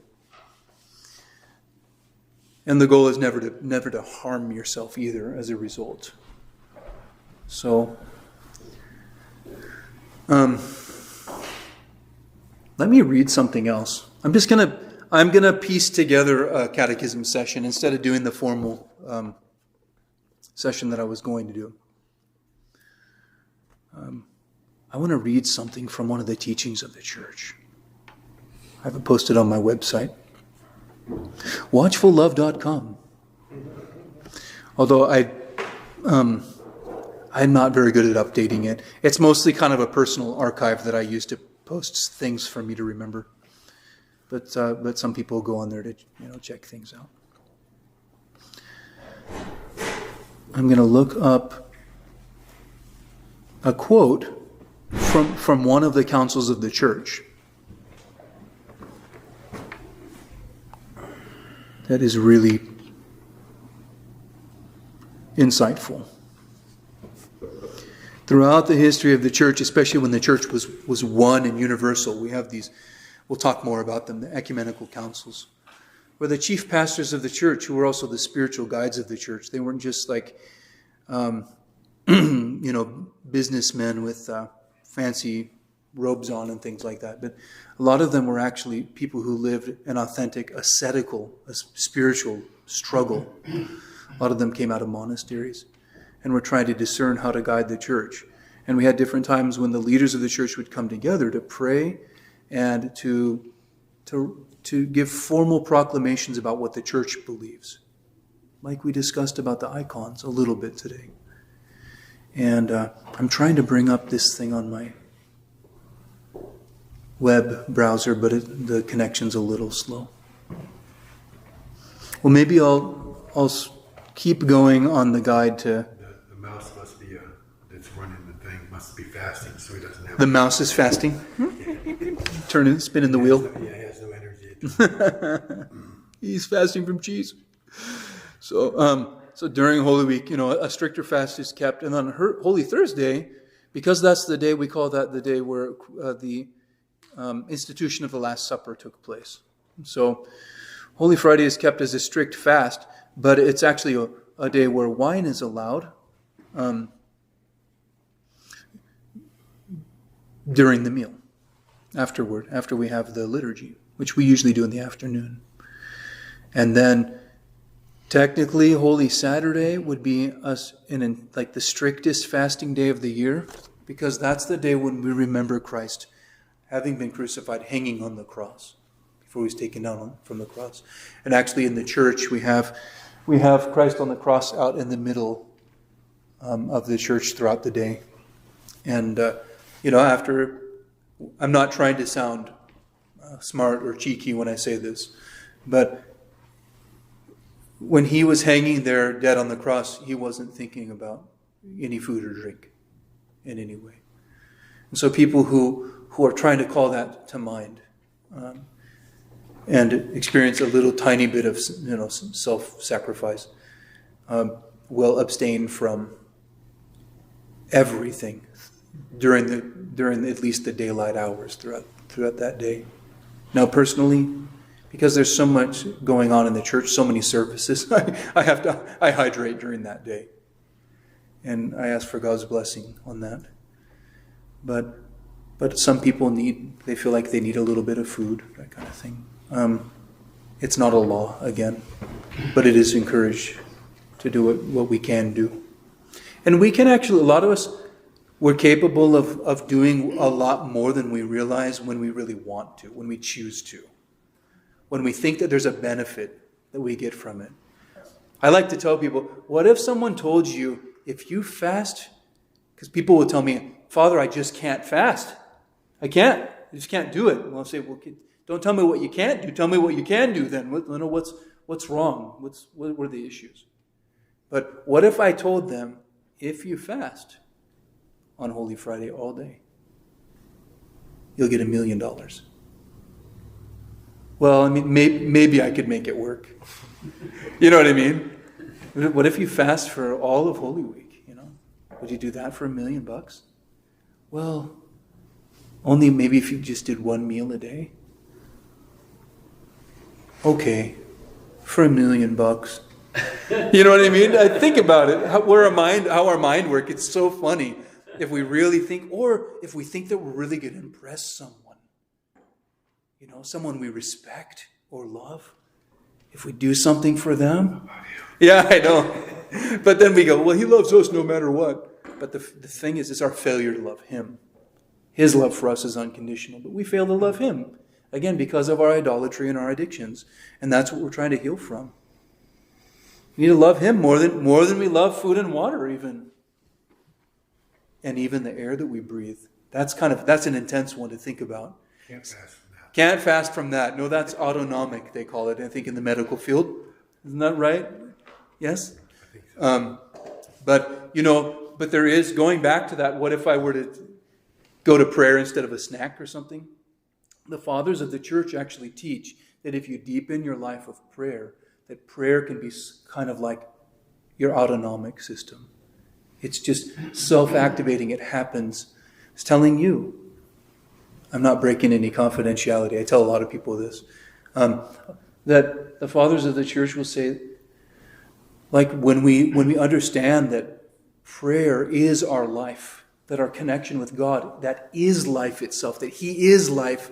And the goal is never to harm yourself either as a result. So, let me read something else. I'm gonna piece together a catechism session instead of doing the formal session that I was going to do. I want to read something from one of the teachings of the church. I have it posted on my website, watchfullove.com. Although I'm not very good at updating it. It's mostly kind of a personal archive that I use to post things for me to remember. But some people go on there to check things out. I'm going to look up a quote from one of the councils of the church that is really insightful. Throughout the history of the church, especially when the church was one and universal, we have these, we'll talk more about them, the ecumenical councils, where the chief pastors of the church, who were also the spiritual guides of the church, they weren't just like, businessmen with fancy robes on and things like that. But a lot of them were actually people who lived an authentic, ascetical, spiritual struggle. A lot of them came out of monasteries and were trying to discern how to guide the church. And we had different times when the leaders of the church would come together to pray and to give formal proclamations about what the church believes. Like we discussed about the icons a little bit today. And I'm trying to bring up this thing on my web browser, but the connection's a little slow. Well, maybe I'll keep going on the guide to... The mouse must be, that's running the thing, must be fasting, so he doesn't have... The mouse is fasting? Spinning the wheel? Yeah, he has no energy. He's fasting from cheese. So during Holy Week, a stricter fast is kept. And on Holy Thursday, because that's the day, we call that the day where the institution of the Last Supper took place. So Holy Friday is kept as a strict fast, but it's actually a day where wine is allowed during the meal, after we have the liturgy, which we usually do in the afternoon. And then technically, Holy Saturday would be us in like the strictest fasting day of the year, because that's the day when we remember Christ having been crucified, hanging on the cross before he was taken down from the cross. And actually, in the church, we have Christ on the cross out in the middle of the church throughout the day. And after, I'm not trying to sound smart or cheeky when I say this, but when he was hanging there dead on the cross, he wasn't thinking about any food or drink in any way. And so people who are trying to call that to mind and experience a little tiny bit of self-sacrifice will abstain from everything during at least the daylight hours throughout that day. Now, personally, because there's so much going on in the church, so many services, I hydrate during that day. And I ask for God's blessing on that. But But some people they feel like they need a little bit of food, that kind of thing. It's not a law, again, but it is encouraged to do what we can do. And we can actually, a lot of us, we're capable of doing a lot more than we realize when we really want to, when we choose to. When we think that there's a benefit that we get from it. I like to tell people, what if someone told you, if you fast, because people will tell me, Father, I just can't fast. I just can't do it. Well, I'll say, well, don't tell me what you can't do. Tell me what you can do then. What's wrong? What are the issues? But what if I told them, if you fast on Holy Friday all day, you'll get $1 million. Well, I mean, maybe I could make it work. You know what I mean? What if you fast for all of Holy Week? Would you do that for $1 million? Well, only maybe if you just did one meal a day. Okay, for $1 million. You know what I mean? I think about it. How our mind works. It's so funny if we really think, or if we think that we're really going to impress someone. Someone we respect or love. If we do something for them. Yeah, I know. But then we go, well, he loves us no matter what. But the thing is, it's our failure to love him. His love for us is unconditional. But we fail to love him. Again, because of our idolatry and our addictions. And that's what we're trying to heal from. We need to love him more than we love food and water even. And even the air that we breathe. That's an intense one to think about. Can't fast from that. No, that's autonomic, they call it, I think, in the medical field. Isn't that right? Yes? I think so. But there is, going back to that, what if I were to go to prayer instead of a snack or something? The fathers of the church actually teach that if you deepen your life of prayer, that prayer can be kind of like your autonomic system. It's just self-activating. It happens. It's telling you. I'm not breaking any confidentiality. I tell a lot of people this. That the fathers of the church will say, like when we understand that prayer is our life, that our connection with God, that is life itself, that he is life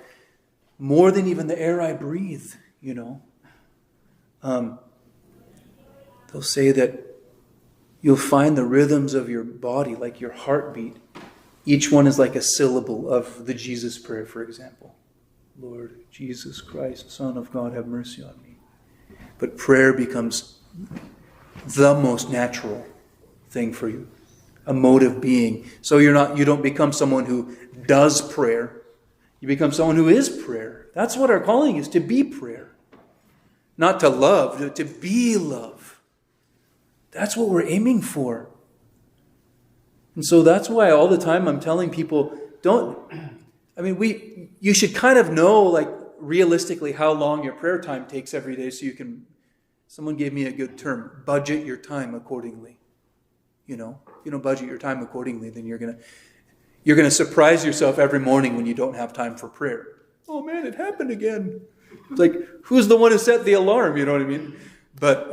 more than even the air I breathe, They'll say that you'll find the rhythms of your body, like your heartbeat. Each one is like a syllable of the Jesus prayer, for example. Lord Jesus Christ, Son of God, have mercy on me. But prayer becomes the most natural thing for you. A mode of being. So you don't become someone who does prayer. You become someone who is prayer. That's what our calling is, to be prayer. Not to love, to be love. That's what we're aiming for. And so that's why all the time I'm telling people, you should kind of know, like, realistically how long your prayer time takes every day so you can, someone gave me a good term, budget your time accordingly. If you don't budget your time accordingly, then you're gonna surprise yourself every morning when you don't have time for prayer. Oh man, it happened again. It's like, who's the one who set the alarm? You know what I mean? But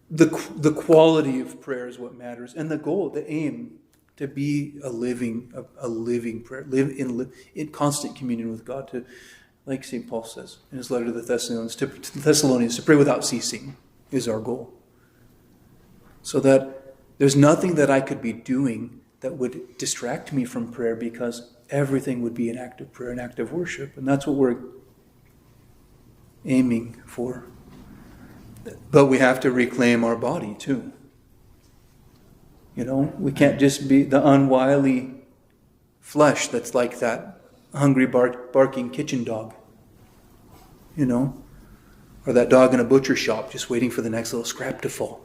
the quality of prayer is what matters, and the goal, the aim, to be a living prayer, live in constant communion with God. To, like St. Paul says in his letter to the Thessalonians, to pray without ceasing is our goal. So that there's nothing that I could be doing that would distract me from prayer, because everything would be an act of prayer, an act of worship, and that's what we're aiming for. But we have to reclaim our body too. We can't just be the unwily flesh that's like that hungry barking kitchen dog. Or that dog in a butcher shop just waiting for the next little scrap to fall.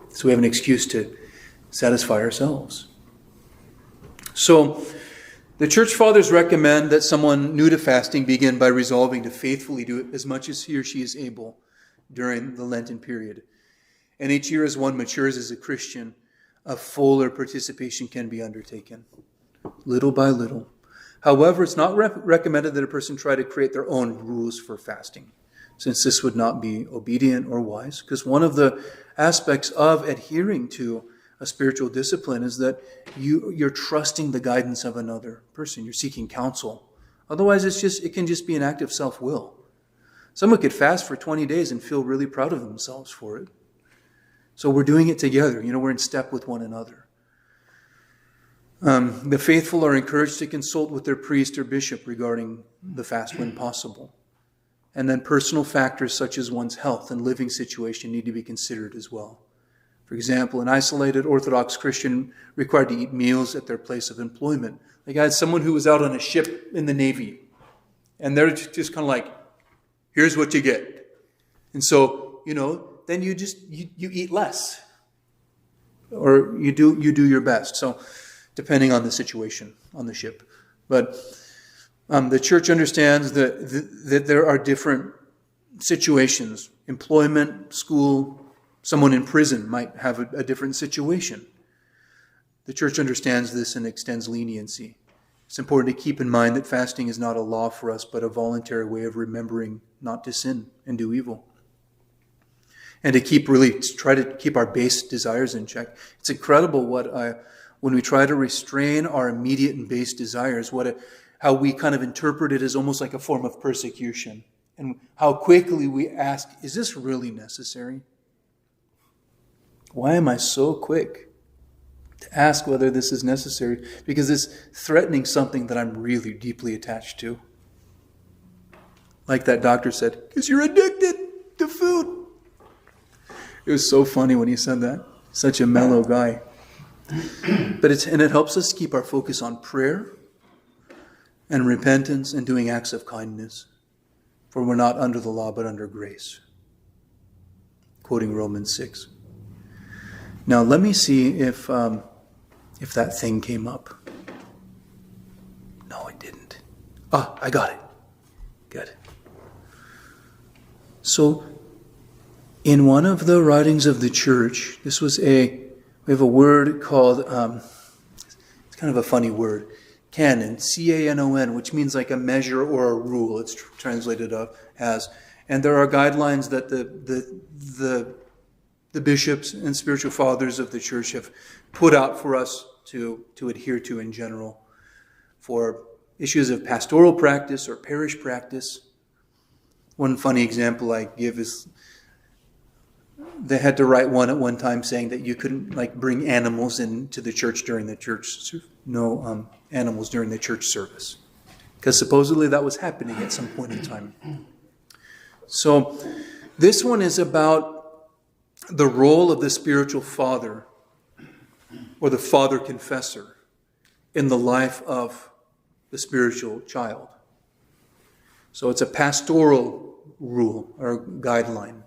So we have an excuse to satisfy ourselves. So the church fathers recommend that someone new to fasting begin by resolving to faithfully do it as much as he or she is able during the Lenten period. And each year as one matures as a Christian, a fuller participation can be undertaken, little by little. However, it's not recommended that a person try to create their own rules for fasting, since this would not be obedient or wise, because one of the aspects of adhering to a spiritual discipline is that you're trusting the guidance of another person. You're seeking counsel. Otherwise, it can just be an act of self-will. Someone could fast for 20 days and feel really proud of themselves for it. So we're doing it together. We're in step with one another. The faithful are encouraged to consult with their priest or bishop regarding the fast when possible. And then personal factors such as one's health and living situation need to be considered as well. For example, an isolated Orthodox Christian required to eat meals at their place of employment. Like I had someone who was out on a ship in the Navy, and they're just kind of like, here's what you get. And so, then you eat less. Or you do your best. So, depending on the situation on the ship. But the church understands that there are different situations. Employment, school, someone in prison might have a different situation. The church understands this and extends leniency. It's important to keep in mind that fasting is not a law for us, but a voluntary way of remembering not to sin and do evil. And to try to keep our base desires in check. It's incredible when we try to restrain our immediate and base desires, how we kind of interpret it as almost like a form of persecution. And how quickly we ask, is this really necessary? Why am I so quick to ask whether this is necessary? Because it's threatening something that I'm really deeply attached to. Like that doctor said, because you're addicted to food. It was so funny when he said that. Such a mellow guy. But it helps us keep our focus on prayer and repentance and doing acts of kindness. For we're not under the law, but under grace. Quoting Romans 6. Now let me see if that thing came up. No, it didn't. I got it. Good. So, in one of the writings of the church, we have a word called, it's kind of a funny word, canon, C-A-N-O-N, which means like a measure or a rule, it's translated as. And there are guidelines that the bishops and spiritual fathers of the church have put out for us to adhere to in general for issues of pastoral practice or parish practice. One funny example I give is they had to write one at one time saying that you couldn't bring animals into the church during the church, no animals during the church service, because supposedly that was happening at some point in time. So this one is about the role of the spiritual father or the father confessor in the life of the spiritual child. So it's a pastoral rule or guideline.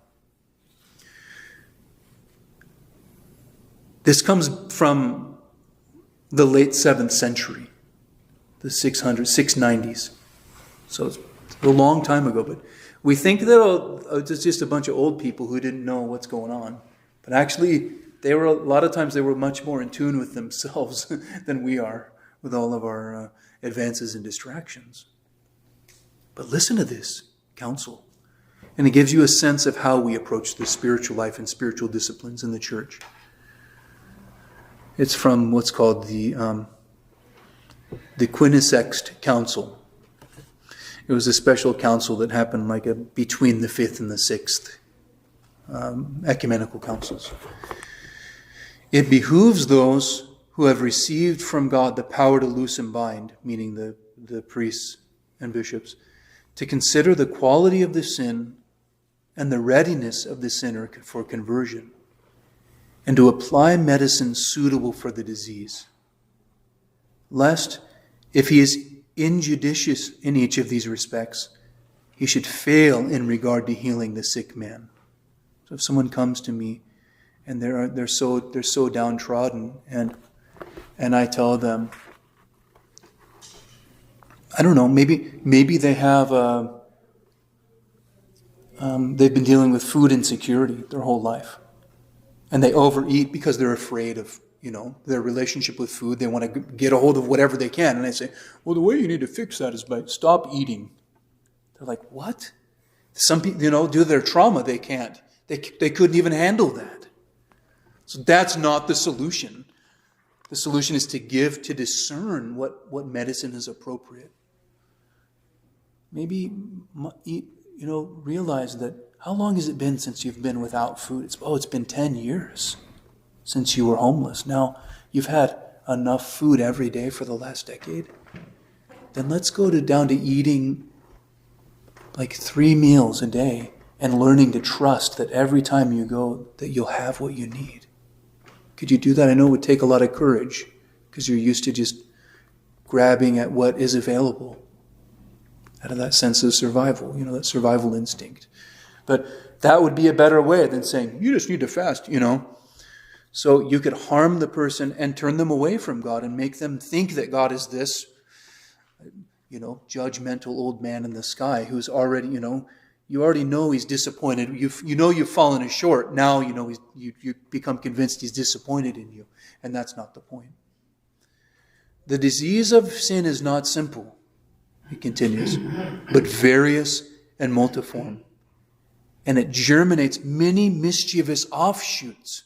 This comes from the late 7th century, the 690s. So it's a long time ago, but we think that it's just a bunch of old people who didn't know what's going on. But actually, a lot of times they were much more in tune with themselves than we are with all of our advances and distractions. But listen to this counsel. And it gives you a sense of how we approach the spiritual life and spiritual disciplines in the church. It's from what's called the Quinisext Council. It was a special council that happened between the 5th and the 6th ecumenical councils. It behooves those who have received from God the power to loose and bind, meaning the priests and bishops, to consider the quality of the sin and the readiness of the sinner for conversion, and to apply medicine suitable for the disease, lest, if he is injudicious in each of these respects, he should fail in regard to healing the sick man. So if someone comes to me and they're so downtrodden, and I tell them, I don't know, maybe they have they've been dealing with food insecurity their whole life. And they overeat because they're afraid of, their relationship with food. They want to get a hold of whatever they can. And I say, well, the way you need to fix that is by stop eating. They're like, what? Some people, due to their trauma, they can't. They couldn't even handle that. So that's not the solution. The solution is to give, to discern what medicine is appropriate. Maybe, realize that how long has it been since you've been without food? It's been 10 years since you were homeless. Now, you've had enough food every day for the last decade. Then let's go down to eating like 3 meals a day and learning to trust that every time you go, that you'll have what you need. Could you do that? I know it would take a lot of courage because you're used to just grabbing at what is available out of that sense of survival, that survival instinct. But that would be a better way than saying, you just need to fast, So you could harm the person and turn them away from God and make them think that God is this, judgmental old man in the sky who's already, you already know he's disappointed. You've fallen short. Now, you become convinced he's disappointed in you. And that's not the point. The disease of sin is not simple, he continues, but various and multiform. And it germinates many mischievous offshoots,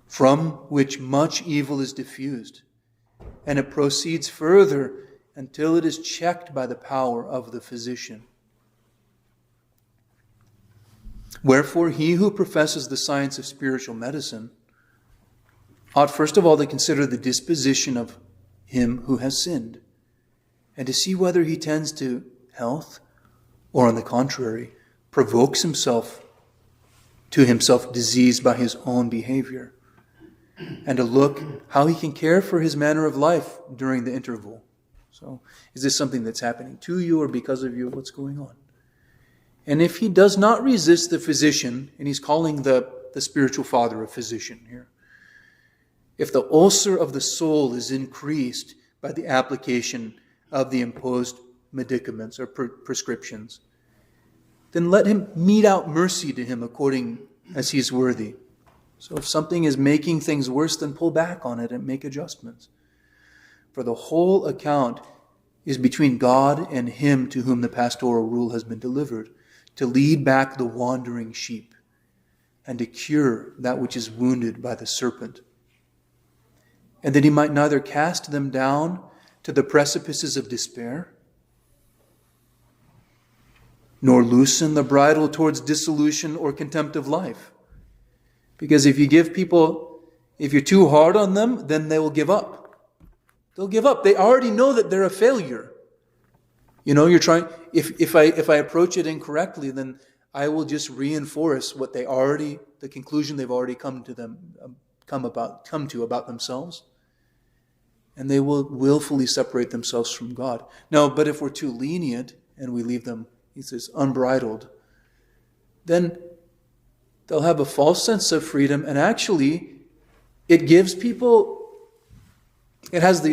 from which much evil is diffused. And it proceeds further until it is checked by the power of the physician. Wherefore, he who professes the science of spiritual medicine ought first of all to consider the disposition of him who has sinned, and to see whether he tends to health, or on the contrary, provokes himself disease by his own behavior, and to look how he can care for his manner of life during the interval. So, is this something that's happening to you or because of you? What's going on? And if he does not resist the physician, and he's calling the spiritual father a physician here, if the ulcer of the soul is increased by the application of the imposed medicaments or prescriptions, then let him mete out mercy to him according as he's worthy. So if something is making things worse, then pull back on it and make adjustments. For the whole account is between God and him to whom the pastoral rule has been delivered, to lead back the wandering sheep and to cure that which is wounded by the serpent, and that he might neither cast them down to the precipices of despair, nor loosen the bridle towards dissolution or contempt of life. Because if you're too hard on them, then they will give up. They'll give up. They already know that they're a failure. You're trying, if I approach it incorrectly, then I will just reinforce the conclusion they've already come to about themselves. And they will willfully separate themselves from God. No, but if we're too lenient and we leave them, he says, unbridled, then they'll have a false sense of freedom, and actually it gives people, it has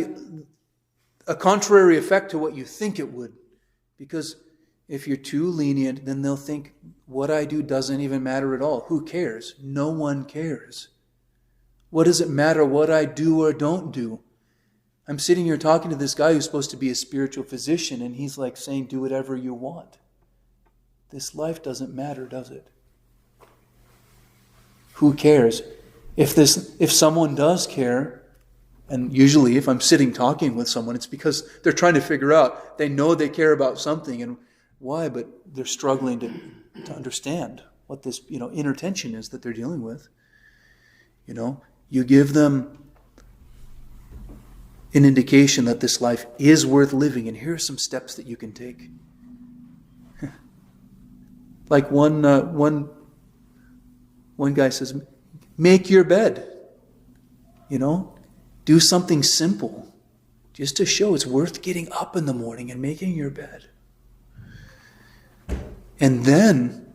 a contrary effect to what you think it would. Because if you're too lenient, then they'll think what I do doesn't even matter at all. Who cares? No one cares. What does it matter what I do or don't do? I'm sitting here talking to this guy who's supposed to be a spiritual physician, and he's like saying, do whatever you want. This life doesn't matter, does it? Who cares? If someone does care, and usually if I'm sitting talking with someone, it's because they're trying to figure out, they know they care about something, and why, but they're struggling to understand what this inner tension is that they're dealing with. You give them an indication that this life is worth living, and here are some steps that you can take. Like one guy says, make your bed. Do something simple just to show it's worth getting up in the morning and making your bed. And then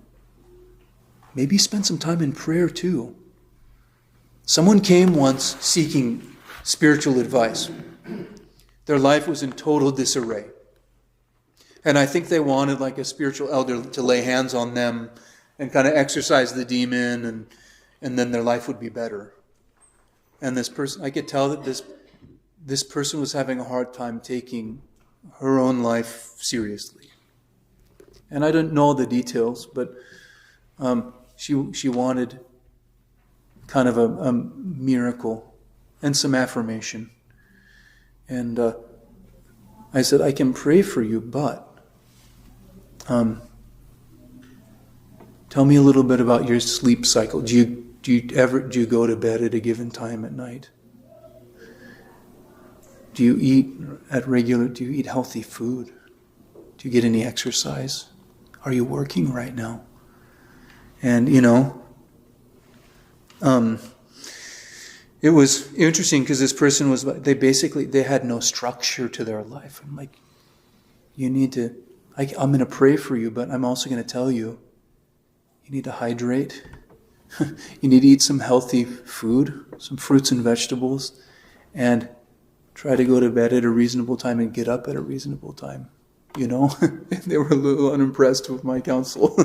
maybe spend some time in prayer too. Someone came once seeking spiritual advice. Their life was in total disarray. And I think they wanted like a spiritual elder to lay hands on them and kind of exorcise the demon, and then their life would be better. And this person, I could tell that this person was having a hard time taking her own life seriously. And I don't know the details, but she wanted kind of a miracle and some affirmation. And I said, I can pray for you, but tell me a little bit about your sleep cycle. Do you go to bed at a given time at night? Do you eat healthy food? Do you get any exercise? Are you working right now? And, it was interesting because this person they had no structure to their life. I'm like, I'm going to pray for you, but I'm also going to tell you, you need to hydrate. You need to eat some healthy food, some fruits and vegetables, and try to go to bed at a reasonable time and get up at a reasonable time. They were a little unimpressed with my counsel.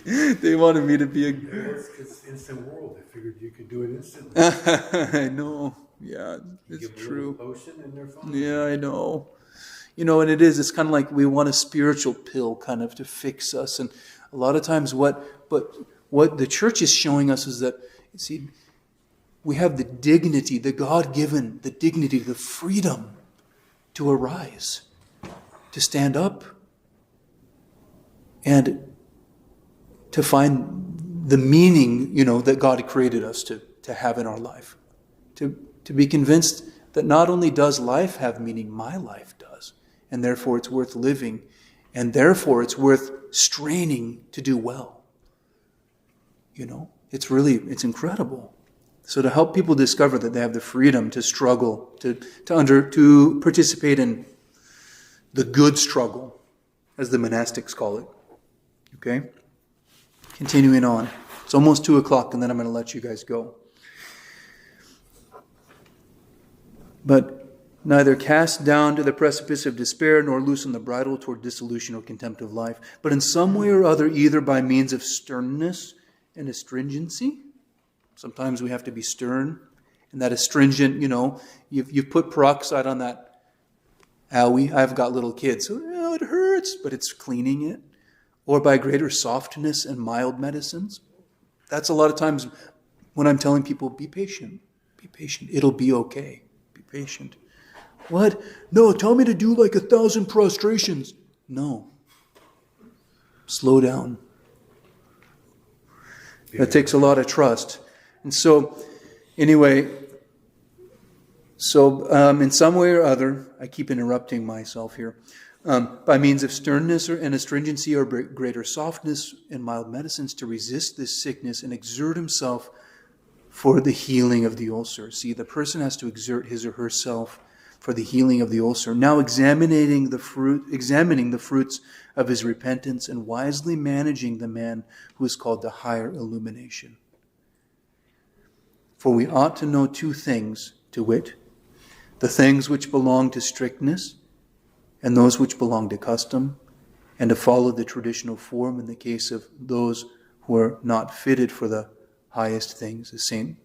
They wanted me to be It's instant world. They figured you could do it instantly. I know. Yeah, it's true. Give them a potion and they're fine. Yeah, I know. And it's kind of like we want a spiritual pill kind of to fix us. And a lot of times what the church is showing us is that, we have the dignity, the God-given, the dignity, the freedom to arise, to stand up, and to find the meaning, that God created us to have in our life. To be convinced that not only does life have meaning, my life does. And therefore it's worth living. And therefore it's worth straining to do well. It's incredible. So to help people discover that they have the freedom to struggle, to participate in the good struggle, as the monastics call it. Okay? Continuing on. It's almost 2:00, and then I'm going to let you guys go. But neither cast down to the precipice of despair, nor loosen the bridle toward dissolution or contempt of life, but in some way or other, either by means of sternness and astringency. Sometimes we have to be stern, and that astringent, you've put peroxide on that owie. I've got little kids, so it hurts, but it's cleaning it. Or by greater softness and mild medicines. That's a lot of times when I'm telling people, be patient. Be patient. It'll be okay. Be patient. What? No, tell me to do like 1,000 prostrations. No. Slow down. That takes a lot of trust. And so, anyway, in some way or other, I keep interrupting myself here, by means of sternness and astringency or greater softness and mild medicines to resist this sickness and exert himself for the healing of the ulcer. See, the person has to exert his or herself for the healing of the ulcer. Now examining the fruits of his repentance and wisely managing the man who is called the higher illumination. For we ought to know two things, to wit, the things which belong to strictness and those which belong to custom, and to follow the traditional form in the case of those who are not fitted for the highest things, as St.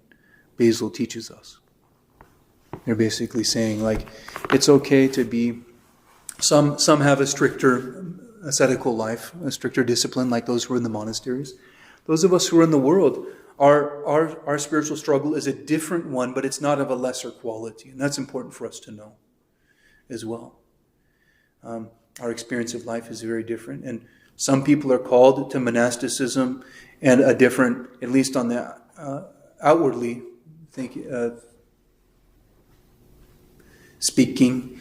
Basil teaches us. They're basically saying, it's okay to be, some have a stricter ascetical life, a stricter discipline, like those who are in the monasteries. Those of us who are in the world, our spiritual struggle is a different one, but it's not of a lesser quality. And that's important for us to know as well. Our experience of life is very different. And some people are called to monasticism and a different, at least on the outwardly speaking,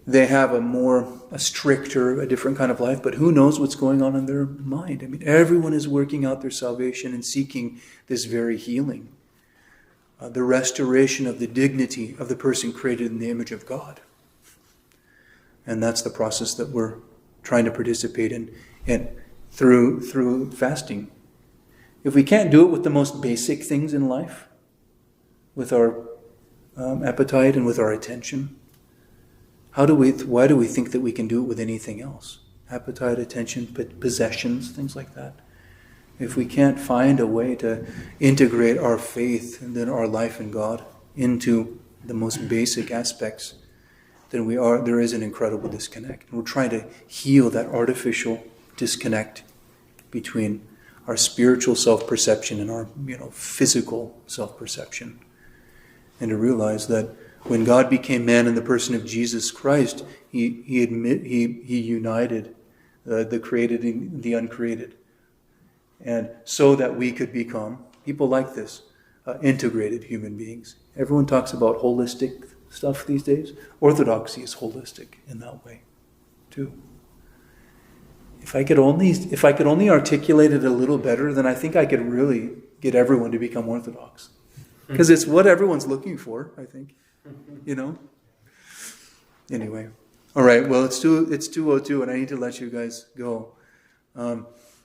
they have a stricter, a different kind of life, but who knows what's going on in their mind? I mean, everyone is working out their salvation and seeking this very healing, the restoration of the dignity of the person created in the image of God. And that's the process that we're trying to participate in, and through fasting. If we can't do it with the most basic things in life, with our appetite and with our attention, why do we think that we can do it with anything else? Appetite, attention, possessions, things like that. If we can't find a way to integrate our faith and then our life in God into the most basic aspects, then there is an incredible disconnect. We're trying to heal that artificial disconnect between our spiritual self-perception and our physical self-perception. And to realize that when God became man in the person of Jesus Christ, he united the created and the uncreated. And so that we could become, people like this, integrated human beings. Everyone talks about holistic stuff these days. Orthodoxy is holistic in that way, too. If I could only articulate it a little better, then I think I could really get everyone to become Orthodox. Because it's what everyone's looking for, I think. Anyway. All right, well, it's 2:02, and I need to let you guys go.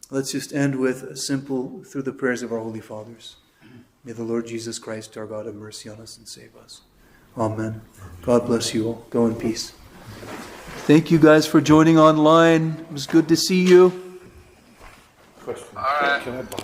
Let's just end with a simple, through the prayers of our Holy Fathers. May the Lord Jesus Christ, our God, have mercy on us and save us. Amen. God bless you all. Go in peace. Thank you guys for joining online. It was good to see you. Question. All right. Can I